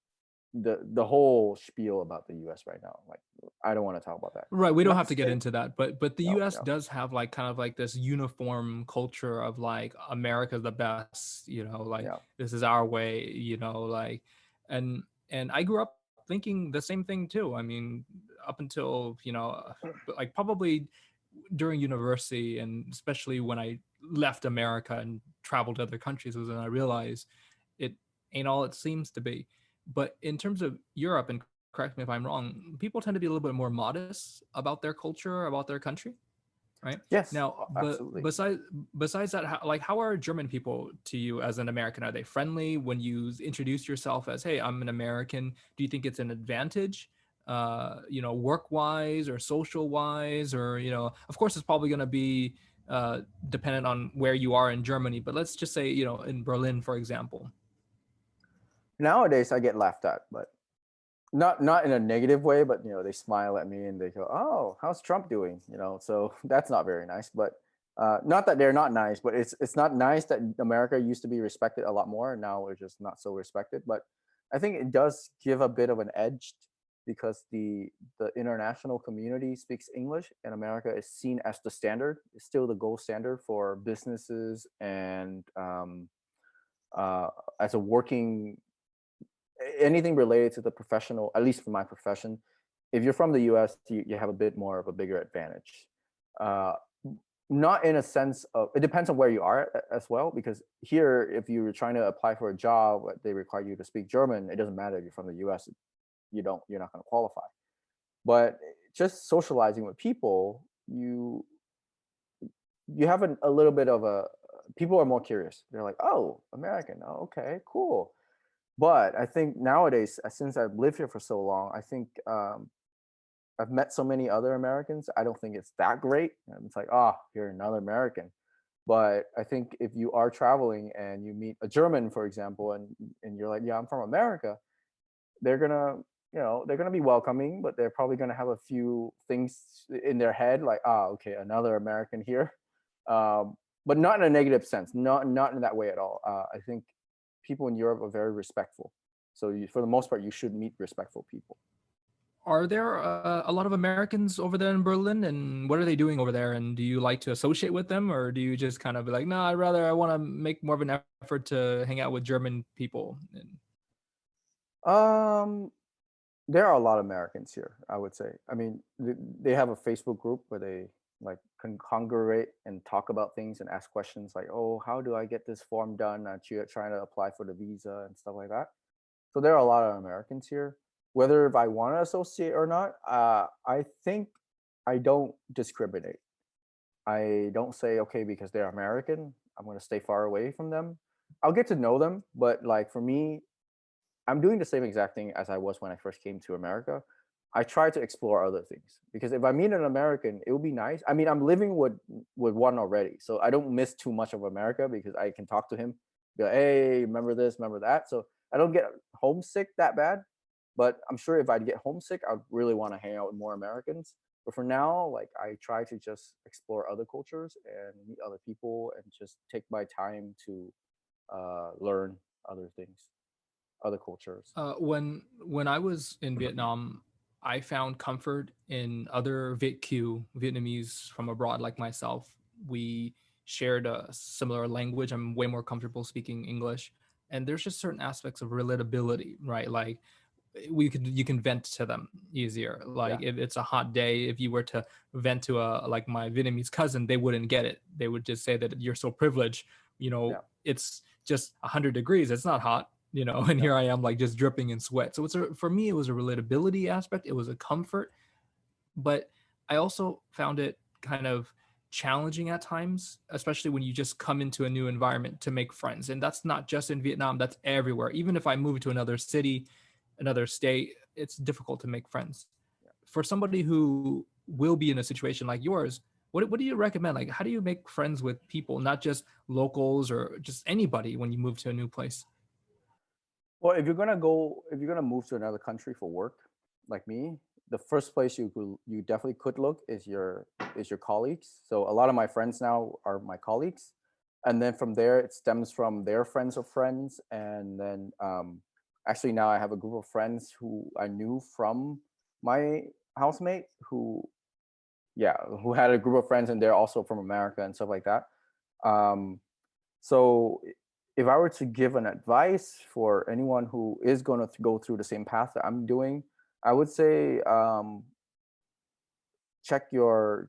the whole spiel about the US right now. Like I don't want to talk about that. Right, we don't Not have to to get say into that, but the no, US no. does have like kind of like this uniform culture of like America's the best, like Yeah. this is our way, like and and I grew up thinking the same thing too. I mean, up until, but like probably during university, and especially when I left America and traveled to other countries, was when I realized it ain't all it seems to be. But in terms of Europe, and correct me if I'm wrong, people tend to be a little bit more modest about their culture, about their country, right? Yes, Now, but absolutely. besides that, how are German people to you as an American? Are they friendly when you introduce yourself as, "Hey, I'm an American"? Do you think it's an advantage, work wise or social wise, or of course, it's probably going to be dependent on where you are in Germany. But let's just say, in Berlin, for example. Nowadays I get laughed at, but not in a negative way, but they smile at me and they go, "Oh, how's Trump doing?" So that's not very nice. But not that they're not nice, but it's not nice that America used to be respected a lot more, and now we're just not so respected. But I think it does give a bit of an edge because the international community speaks English, and America is seen as the standard, it's still the gold standard for businesses and uh, as a working anything related to the professional, at least for my profession. If you're from the US, you have a bit more of a bigger advantage. Uh, Not in a sense of, it depends on where you are as well, because here, if you're trying to apply for a job, they require you to speak German. It doesn't matter if you're from the US, you're not going to qualify. But just socializing with people, you have a little bit of a people are more curious. They're like, oh, American, oh, okay, cool. But I think nowadays, since I've lived here for so long, I think I've met so many other Americans. I don't think it's that great. And it's like, oh, you're another American. But I think if you are traveling and you meet a German, for example, and you're like, yeah, I'm from America, they're gonna, they're gonna be welcoming, but they're probably gonna have a few things in their head, like, ah, okay, another American here. Um, but not in a negative sense, not in that way at all. I think people in Europe are very respectful. So for the most part, you should meet respectful people. Are there a lot of Americans over there in Berlin, and what are they doing over there? And do you like to associate with them, or do you just kind of be like, no, I want to make more of an effort to hang out with German people? And Um, there are a lot of Americans here, I would say. I mean, they have a Facebook group where they like congregate and talk about things and ask questions like, "Oh, how do I get this form done?" Trying to apply for the visa and stuff like that. So there are a lot of Americans here. Whether if I want to associate or not, I think I don't discriminate. I don't say, okay, because they're American, I'm going to stay far away from them. I'll get to know them, but like for me, I'm doing the same exact thing as I was when I first came to America. I try to explore other things because if I meet an American, it would be nice. I mean, I'm living with one already, so I don't miss too much of America because I can talk to him, be like, "Hey, remember this, remember that." So I don't get homesick that bad. But I'm sure if I'd get homesick, I'd really want to hang out with more Americans. But for now, like I try to just explore other cultures and meet other people and just take my time to learn other things, other cultures. when I was in Vietnam, I found comfort in other Viet Q Vietnamese from abroad like myself. We shared a similar language. I'm way more comfortable speaking English, and there's just certain aspects of relatability, right? Like we could you can vent to them easier. Yeah, Like if it's a hot day, if you were to vent to a like my Vietnamese cousin, they wouldn't get it. They would just say that you're so privileged. yeah, It's just 100 degrees. It's not hot. And yeah. here I am like just dripping in sweat. So for me, it was a relatability aspect. It was a comfort, but I also found it kind of challenging at times, especially when you just come into a new environment to make friends. And that's not just in Vietnam, that's everywhere. Even if I move to another city, another state, it's difficult to make friends. For somebody who will be in a situation like yours, what do you recommend? Like, how do you make friends with people, not just locals or just anybody when you move to a new place? Well, if you're gonna move to another country for work, like me, the first place you definitely could look is your colleagues. So a lot of my friends now are my colleagues, and then from there it stems from their friends of friends, and then actually now I have a group of friends who I knew from my housemate who yeah who had a group of friends and they're also from America and stuff like that. Um, so if I were to give an advice for anyone who is going to go through the same path that I'm doing, I would say check your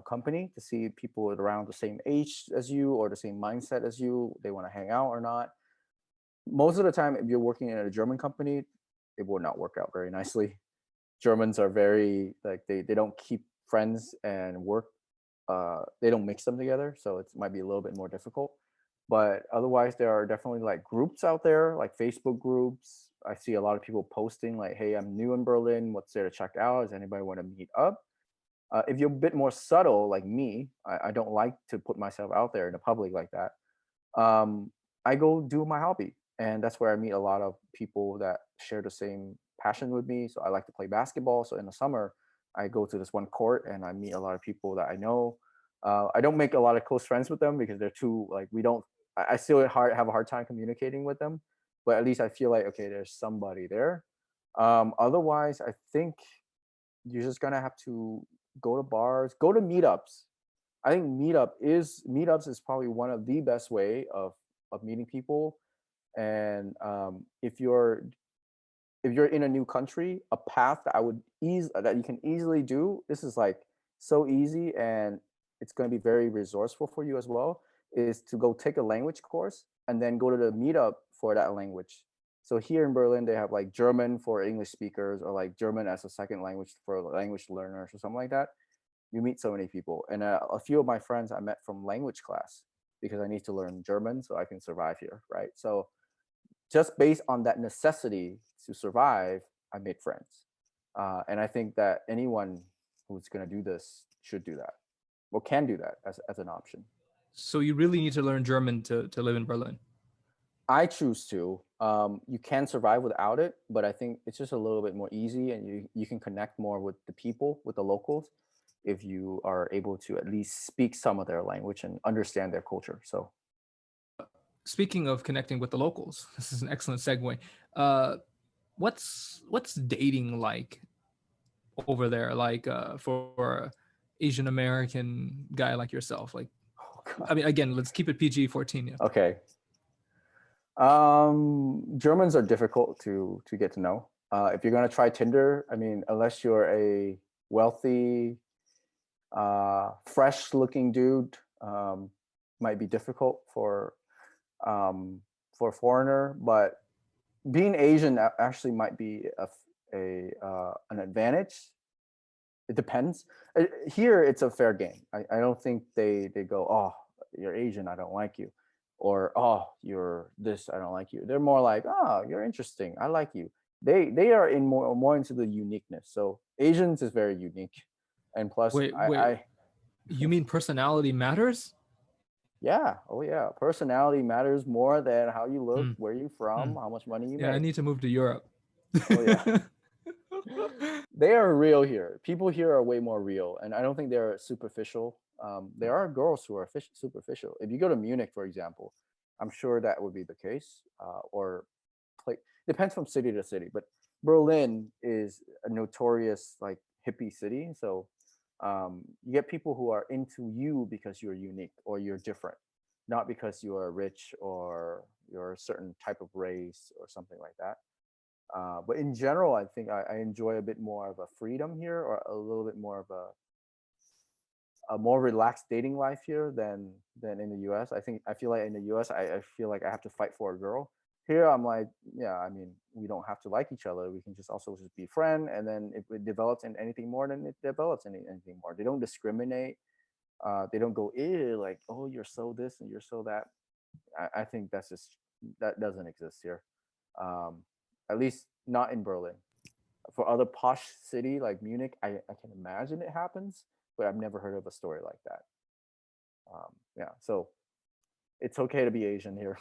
company to see people around the same age as you or the same mindset as you. They want to hang out or not. Most of the time, if you're working in a German company, it will not work out very nicely. Germans are very like they don't keep friends and work. They don't mix them together, so it might be a little bit more difficult. But otherwise, there are definitely like groups out there, like Facebook groups. I see a lot of people posting like, "Hey, I'm new in Berlin. What's there to check out? Does anybody want to meet up?" If you're a bit more subtle, like me, I don't like to put myself out there in the public like that. um, I go do my hobby, and that's where I meet a lot of people that share the same passion with me. So I like to play basketball. So in the summer, I go to this one court and I meet a lot of people that I know. I don't make a lot of close friends with them because they're too like we don't. I still have a hard time communicating with them, but at least I feel like okay, there's somebody there. Otherwise, I think you're just gonna have to go to bars, go to meetups. I think meetups is probably one of the best way of meeting people. And if you're in a new country, a path that I would ease that you can easily do. This is like so easy, and it's going to be very resourceful for you as well. Is to go take a language course and then go to the meetup for that language. So here in Berlin, they have like German for English speakers or like German as a second language for language learners or something like that. you meet so many people, and a few of my friends I met from language class because I need to learn German so I can survive here, right? So just based on that necessity to survive, I made friends, and I think that anyone who's going to do this should do that or can do that as an option. So you really need to learn German to live in Berlin. I choose to. You can survive without it, but I think it's just a little bit more easy, and you can connect more with the people, with the locals, if you are able to at least speak some of their language and understand their culture. So Speaking of connecting with the locals, this is an excellent segue. Uh, what's dating like over there? Like for a Asian American guy like yourself. Like, oh god. I mean, again, let's keep it PG-14. Yeah. Okay. Germans are difficult to get to know. If you're gonna try Tinder, I mean, unless you're a wealthy, fresh-looking dude, might be difficult for a foreigner. But being Asian actually might be an advantage. It depends. Here, it's a fair game. I don't think they go, oh, you're Asian, I don't like you, or oh, you're this, I don't like you. They're more like, oh, you're interesting, I like you. They are in more into the uniqueness. So Asians is very unique, and plus, Wait. I You mean personality matters? yeah, oh yeah, personality matters more than how you look, Mm, where you mm. from, how much money you Yeah, I make. need to move to Europe. Oh yeah. They are real here. People here are way more real, and I don't think they're superficial. There are girls who are superficial. If you go to Munich, for example, I'm sure that would be the case. Or play depends from city to city, but Berlin is a notorious like hippie city. So you get people who are into you because you're unique or you're different, not because you are rich or you're a certain type of race or something like that. But in general, I think I enjoy a bit more of a freedom here, or a little bit more of a more relaxed dating life here than in the U.S. I feel like in the U.S. I feel like I have to fight for a girl. Here, I'm like, yeah, I mean, we don't have to like each other. We can just also just be friend, and then if it develops in anything more, then it develops in anything more. They don't discriminate. They don't go, ew, like, oh, you're so this and you're so that. I think that doesn't exist here. Um, at least not in Berlin. For other posh city like Munich, I can imagine it happens, but I've never heard of a story like that. Yeah, so it's okay to be Asian here.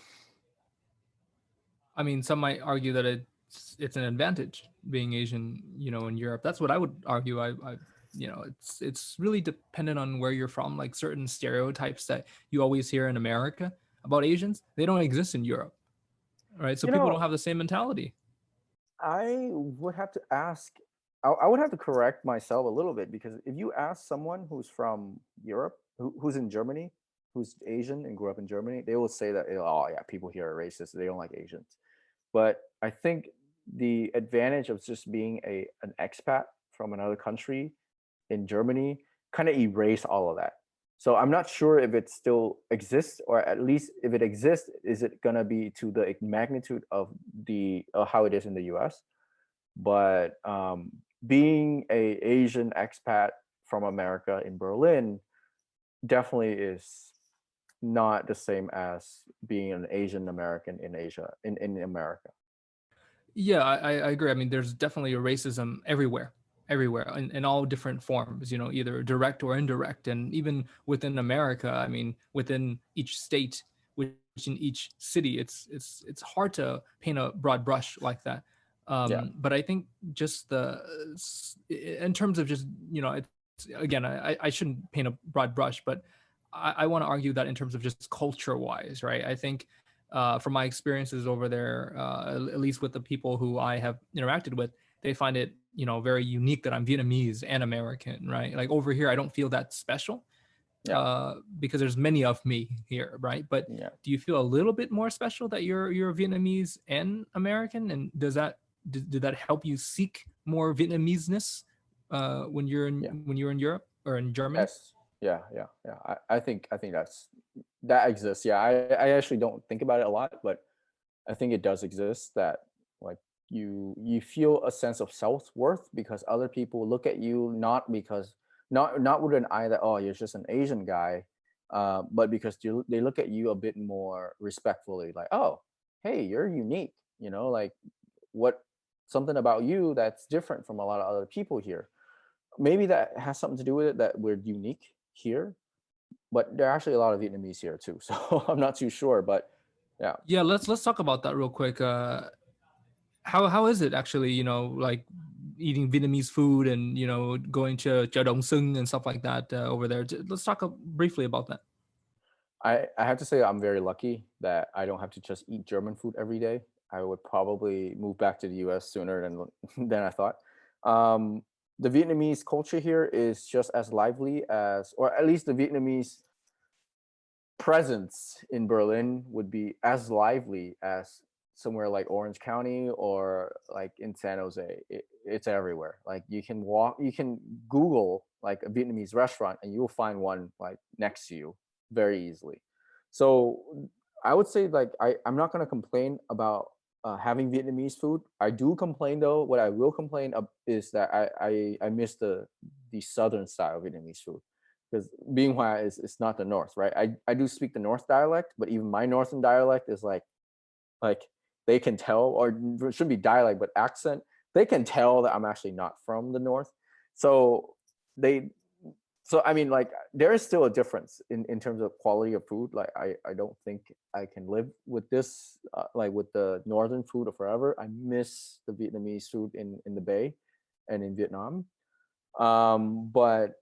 I mean, some might argue that it's an advantage being Asian, in Europe. That's what I would argue. It's really dependent on where you're from. Like certain stereotypes that you always hear in America about Asians, they don't exist in Europe, right? So You people don't know, have the same mentality. I would have to ask. I would have to correct myself a little bit because if you ask someone who's from Europe, who's in Germany, who's Asian and grew up in Germany, they will say that, oh yeah, people here are racist. They don't like Asians. But I think the advantage of just being an expat from another country in Germany kind of erase all of that. So I'm not sure if it still exists, or at least if it exists, is it gonna be to the magnitude of the how it is in the U.S. But being a Asian expat from America in Berlin definitely is not the same as being an Asian American in Asia in America. Yeah, I agree. I mean, there's definitely a racism everywhere, in all different forms, either direct or indirect. And even within America, I mean, within each state, which in each city, it's hard to paint a broad brush like that. Yeah, But I think just in terms of just, it's, again, I shouldn't paint a broad brush, but I want to argue that in terms of just culture wise, right? I think from my experiences over there, at least with the people who I have interacted with, they find it, very unique that I'm Vietnamese and American, right? Like over here, I don't feel that special yeah, because there's many of me here, right? But yeah. do you feel a little bit more special that you're Vietnamese and American? And did that help you seek more Vietnameseness Yeah. when you're in Europe or in Germany? Yes. Yeah. Yeah. Yeah. I think that exists. Yeah. I actually don't think about it a lot, but I think it does exist that like you feel a sense of self worth because other people look at you not with an eye that, oh, you're just an Asian guy, but because they look at you a bit more respectfully, like, oh, hey, you're unique, like what something about you that's different from a lot of other people here. Maybe that has something to do with it that we're unique here, but there are actually a lot of Vietnamese here too. So I'm not too sure, but yeah. Yeah, let's talk about that real quick. How is it actually? Like eating Vietnamese food and going to Chợ Dong Sung and stuff like that over there. Let's talk briefly about that. I have to say I'm very lucky that I don't have to just eat German food every day. I would probably move back to the US sooner than than I thought. Um, the Vietnamese culture here is just as lively as, or at least the Vietnamese presence in Berlin would be as lively as somewhere like Orange County or like in San Jose. It's everywhere. Like you can Google like a Vietnamese restaurant and you will find one like next to you very easily. So I would say like I'm not going to complain about having Vietnamese food. I do complain though. What I will complain is that I miss the southern style Vietnamese food because Bien Hoa is not the north, right? I do speak the north dialect, but even my northern dialect is like they can tell, or it shouldn't be dialect, but accent. They can tell that I'm actually not from the north. So they, so I mean, like there is still a difference in terms of quality of food. Like I don't think I can live with this, like with the northern food forever. I miss the Vietnamese food in the Bay and in Vietnam. But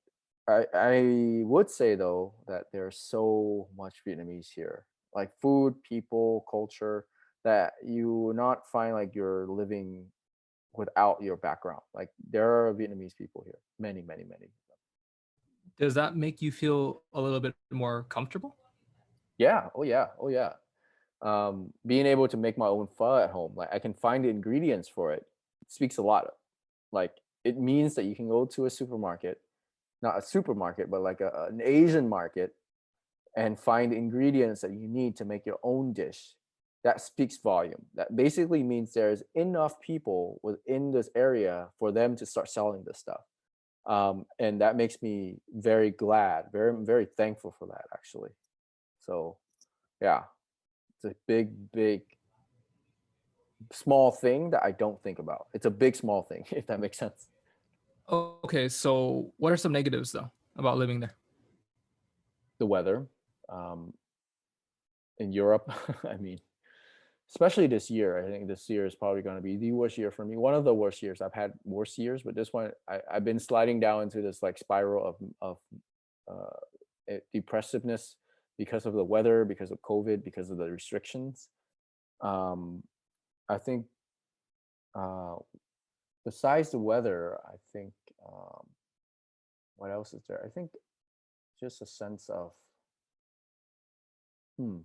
I would say though that there's so much Vietnamese here, like food, people, culture, that you will not find like you're living without your background. Like there are Vietnamese people here, many, many, many. Does that make you feel a little bit more comfortable? Yeah. Oh yeah. Oh yeah. Being able to make my own pho at home, like I can find the ingredients for it, speaks a lot. Like it means that you can go to a supermarket, not a supermarket, but like an Asian market, and find ingredients that you need to make your own dish. That speaks volume. That basically means there's enough people within this area for them to start selling this stuff. And that makes me very glad, very, very thankful for that, actually. So, yeah, it's a big, big, small thing that I don't think about. It's a big, small thing, if that makes sense. Okay, so what are some negatives though about living there? The weather um, in Europe, I mean, especially this year. I think this year is probably going to be the worst year for me. One of the worst years. I've had worse years, but this one, I've been sliding down into this like spiral of depressiveness because of the weather, because of COVID, because of the restrictions. Um, I think uh, besides the weather, I think what else is there? I think just a sense of hmm,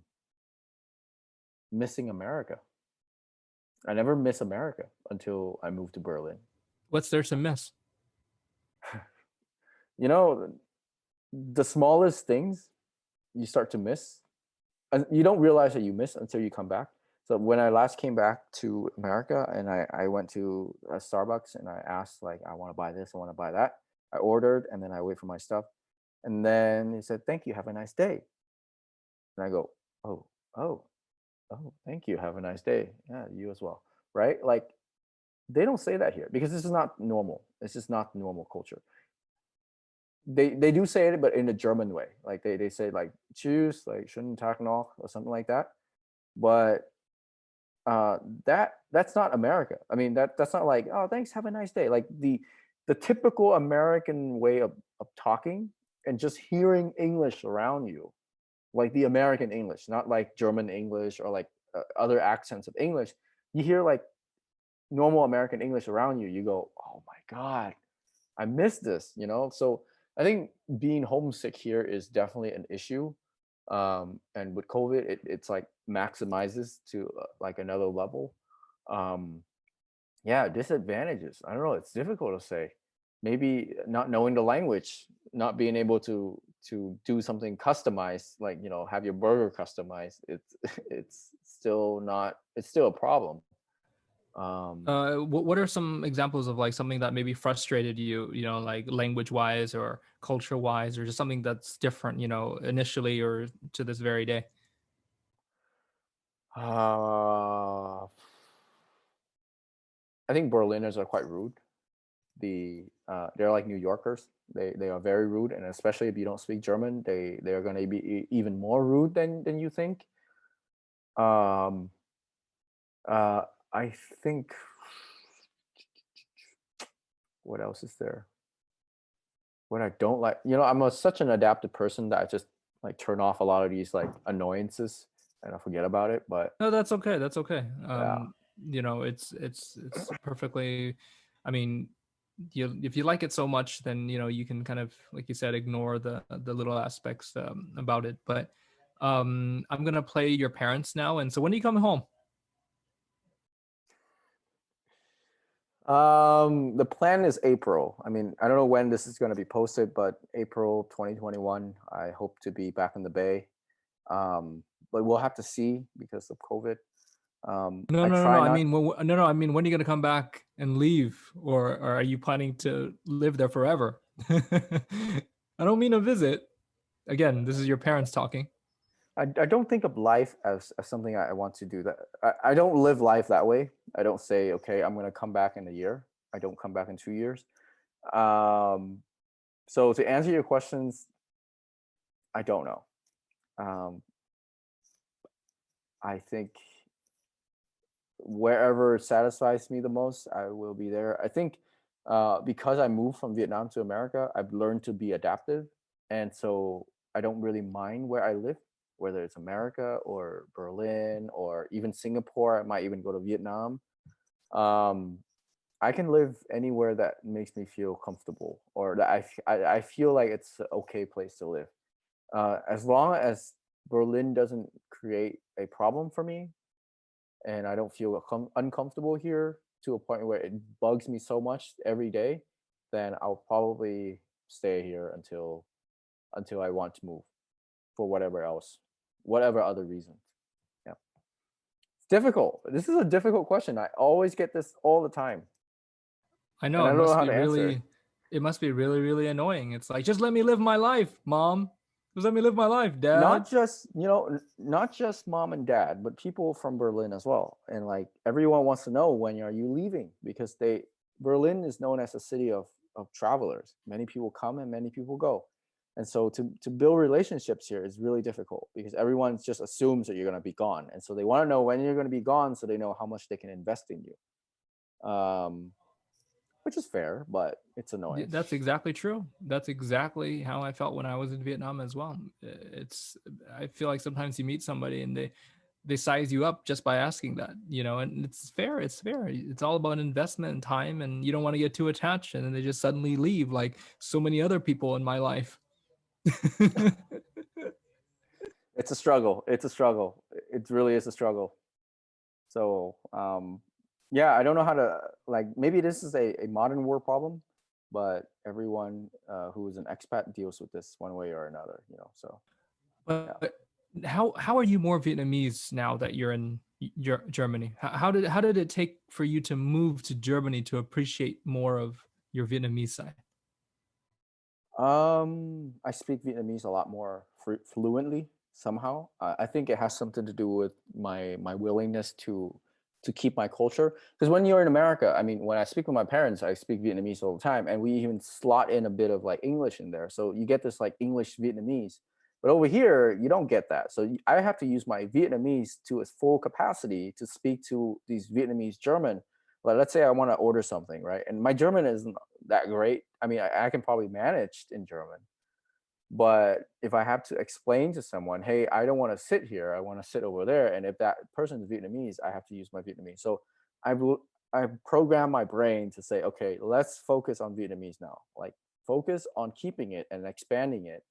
missing America. I never miss America until I moved to Berlin. What's there to miss? You know, the smallest things you start to miss, and you don't realize that you miss until you come back. So when I last came back to America and I went to a Starbucks and I asked like I want to buy this, I want to buy that. I ordered and then I wait for my stuff. And then he said, "Thank you, have a nice day." And I go, "Oh, oh, oh, thank you, have a nice day." Yeah, you as well. Right? Like they don't say that here because this is not normal. This is not normal culture. They do say it, but in a German way. Like they say like choose, like schönen Tag noch or something like that. But uh that's not America. I mean that's not like, oh thanks, have a nice day. Like the typical American way of talking and just hearing English around you, like the American English, not like German English or like other accents of English. You hear like normal American English around you, you go, oh my God, I miss this, So I think being homesick here is definitely an issue. And with COVID, it's like maximizes to like another level. Um, yeah, disadvantages. I don't know. It's difficult to say. Maybe not knowing the language, not being able to do something customized, like have your burger customized. It's it's still not. It's still a problem. Um, What are some examples of like something that maybe frustrated you, you know, like language wise or culture wise, or just something that's different, you know, initially or to this very day? uh, I think Berliners are quite rude. They're like New Yorkers. They are very rude, and especially if you don't speak German, they are going to be even more rude than you think. Um, uh, I think what else is there? What I don't like, I'm such an adaptive person that I just like turn off a lot of these like annoyances and I forget about it. But No, that's okay. That's okay. yeah, You know, it's perfectly. I mean, you if you like it so much, then you know you can kind of, like you said, ignore the little aspects about it. But I'm gonna play your parents now. And so when are you coming home? the plan is April. I mean, I don't know when this is going to be posted, but April 2021. I hope to be back in the Bay. But we'll have to see because of COVID. No, I no, no, try no. I not. mean, no, no. I mean, when are you gonna come back and leave, or are you planning to live there forever? I don't mean a visit. Again, this is your parents talking. I don't think of life as something I want to do. That I don't live life that way. I don't say, okay, I'm going to come back in a year. I don't come back in 2 years. Um, so to answer your questions, I don't know. Um, I think wherever satisfies me the most, I will be there. I think because I moved from Vietnam to America, I've learned to be adaptive, and so I don't really mind where I live, whether it's America or Berlin or even Singapore. I might even go to Vietnam. Um, I can live anywhere that makes me feel comfortable or that I feel like it's an okay place to live. As long as Berlin doesn't create a problem for me, and I don't feel uncomfortable here to a point where it bugs me so much every day, then I'll probably stay here until I want to move for whatever other reason. Yeah, it's difficult. This is a difficult question. I always get this all the time, I and know I it don't know must how be to answer it. really, it must be really, really annoying. It's like, just let me live my life, mom. Just let me live my life, dad. Not just mom and dad, but people from Berlin as well. And like everyone wants to know, when are you leaving, because they Berlin is known as a city of travelers. Many people come and many people go, and so to build relationships here is really difficult because everyone just assumes that you're going to be gone, and so they want to know when you're going to be gone so they know how much they can invest in you, which is fair, but it's annoying. That's exactly true. That's exactly how I felt when I was in Vietnam as well. It's, I feel like sometimes you meet somebody and they size you up just by asking that, you know, and it's fair. It's fair. It's all about investment and time, and you don't want to get too attached, and then they just suddenly leave, like so many other people in my life. It's a struggle. It's a struggle. It really is a struggle. So yeah, I don't know how to, like, maybe this is a modern war problem, but everyone who is an expat deals with this one way or another. So yeah. But how are you more Vietnamese now that you're in Germany? How did it take for you to move to Germany to appreciate more of your Vietnamese side? I speak Vietnamese a lot more fluently somehow. I think it has something to do with my willingness to keep my culture. Because when you're in America, I mean, when I speak with my parents, I speak Vietnamese all the time, and we even slot in a bit of like English in there, so you get this like English Vietnamese. But over here, you don't get that. So I have to use my Vietnamese to its full capacity to speak to these Vietnamese German. Like, let's say I want to order something, right? And my German isn't that great. I mean, I can probably manage in German, but if I have to explain to someone, hey, I don't want to sit here, I want to sit over there, and if that person is Vietnamese, I have to use my Vietnamese. So I've I've programmed my brain to say, okay, let's focus on Vietnamese now. Like, focus on keeping it and expanding it,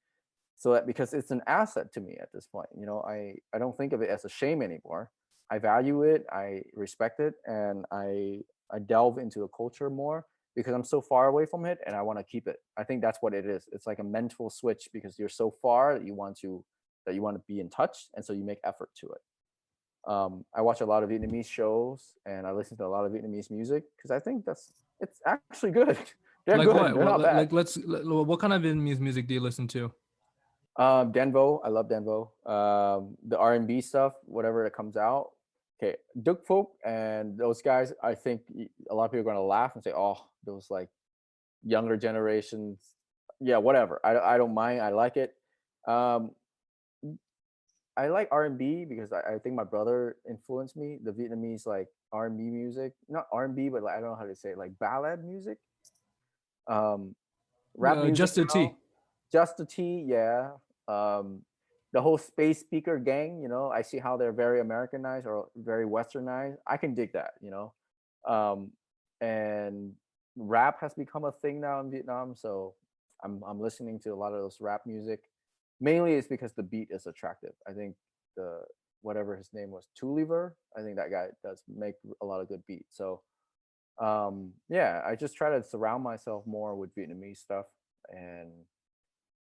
so that, because it's an asset to me at this point. I don't think of it as a shame anymore. I value it, I respect it, and I delve into the culture more because I'm so far away from it and I want to keep it. I think that's what it is. It's like a mental switch because you're so far that you want to be in touch, and so you make effort to it. I watch a lot of Vietnamese shows and I listen to a lot of Vietnamese music because I think it's actually good. They're Like good. what? They're Well, not bad. what kind of Vietnamese music do you listen to? Denvo, I love Denvo. The R&B stuff, whatever that comes out. Okay, Duke Folk and those guys. I think a lot of people are going to laugh and say, "Oh, those like younger generations." Yeah, whatever. I don't mind. I like it. Um, I like R&B because I think my brother influenced me. The Vietnamese like R&B music, not R&B, but like, I don't know how to say it, like ballad music, um, rap music Just a now. T. Just the T, yeah. Um, the whole space speaker gang, I see how they're very Americanized or very Westernized. I can dig that, um, and rap has become a thing now in Vietnam. So I'm listening to a lot of those rap music. Mainly it's because the beat is attractive. I think the whatever his name was, Tuliver. I think that guy does make a lot of good beats. So yeah, I just try to surround myself more with Vietnamese stuff. And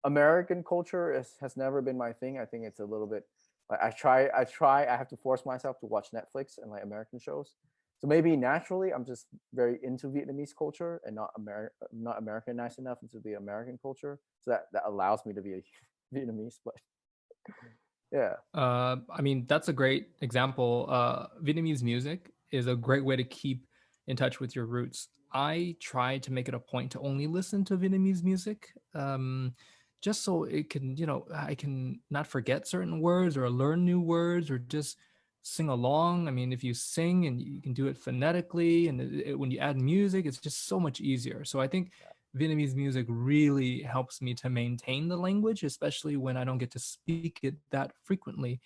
American culture has never been my thing. I think it's a little bit like I have to force myself to watch Netflix and like American shows. So maybe naturally I'm just very into Vietnamese culture and not Americanized enough into the American culture. So that allows me to be a Vietnamese. But yeah. I mean, that's a great example. Vietnamese music is a great way to keep in touch with your roots. I try to make it a point to only listen to Vietnamese music, just so it can, I can not forget certain words or learn new words or just sing along. I mean, if you sing and you can do it phonetically, and when you add music, it's just so much easier. So I think Vietnamese music really helps me to maintain the language, especially when I don't get to speak it that frequently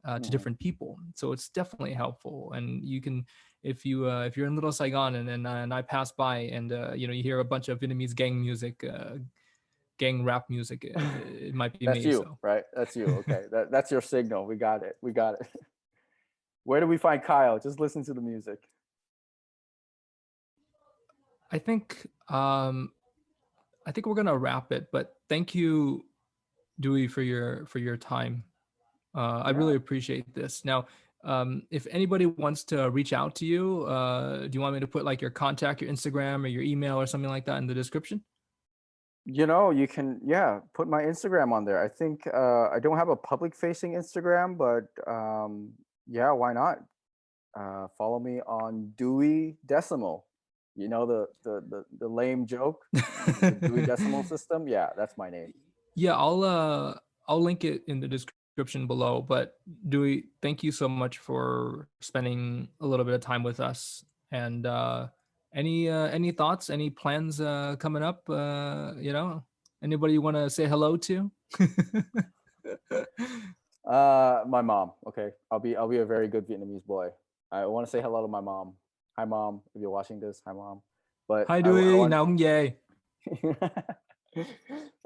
to Mhm. different people. So it's definitely helpful. And you can, if you're in Little Saigon and I pass by and you hear a bunch of Vietnamese gang music, gang rap music, it might be That's me. you, So right? That's you. Okay. That's your signal. We got it. We got it. Where do we find Kyle? Just listen to the music. I think I think we're gonna wrap it. But thank you, Duy, for your time. I Yeah. really appreciate this. Now, if anybody wants to reach out to you, do you want me to put like your contact, your Instagram, or your email, or something like that in the description? You can, yeah, put my Instagram on there. I think I don't have a public facing Instagram, but yeah, why not? Follow me on Dewey Decimal. You know the lame joke, the Dewey Decimal System. Yeah, that's my name. Yeah, I'll link it in the description below. But Dewey, thank you so much for spending a little bit of time with us. And any thoughts, any plans coming up? Anybody you want to say hello to? My mom. Okay, I'll be a very good Vietnamese boy. I want to say hello to my mom. Hi, mom. If you're watching this, hi, mom. But Hi I Dewey, want Nong Ye.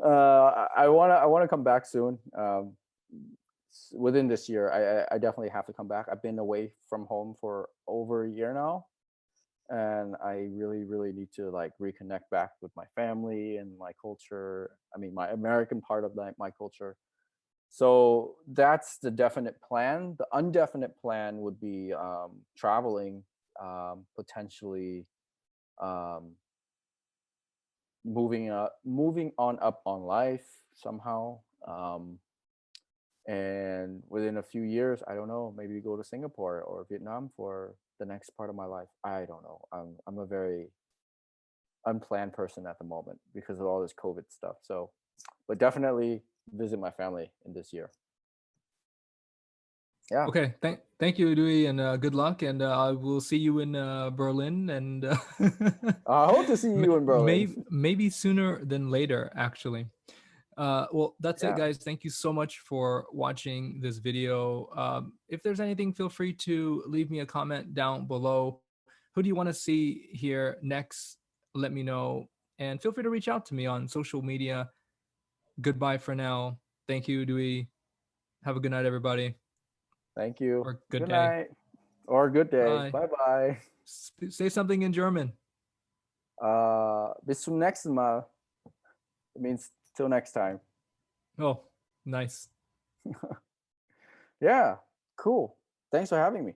I want to come back soon. Within this year, I definitely have to come back. I've been away from home for over a year now, and I really really need to like reconnect back with my family and my culture. I mean, my American part of my culture. So that's the definite plan. The undefinite plan would be traveling, potentially um, moving on up on life somehow. And within a few years, I don't know, maybe go to Singapore or Vietnam for the next part of my life. I don't know. I'm a very unplanned person at the moment because of all this COVID stuff. So, but definitely visit my family in this year. Yeah. Okay, thank you, Dewey, and good luck. And I will see you in Berlin, and I hope to see you in Berlin. maybe sooner than later, actually. Well, that's it, Yeah. guys. Thank you so much for watching this video. If there's anything, feel free to leave me a comment down below. Who do you want to see here next? Let me know, and feel free to reach out to me on social media. Goodbye for now. Thank you, Dewey. Have a good night, everybody, Thank you. or good Good day. night or good day. Bye. Bye bye. Say something in German. Bis zum nächsten Mal. It means till next time. Oh, nice. Yeah. Cool. Thanks for having me.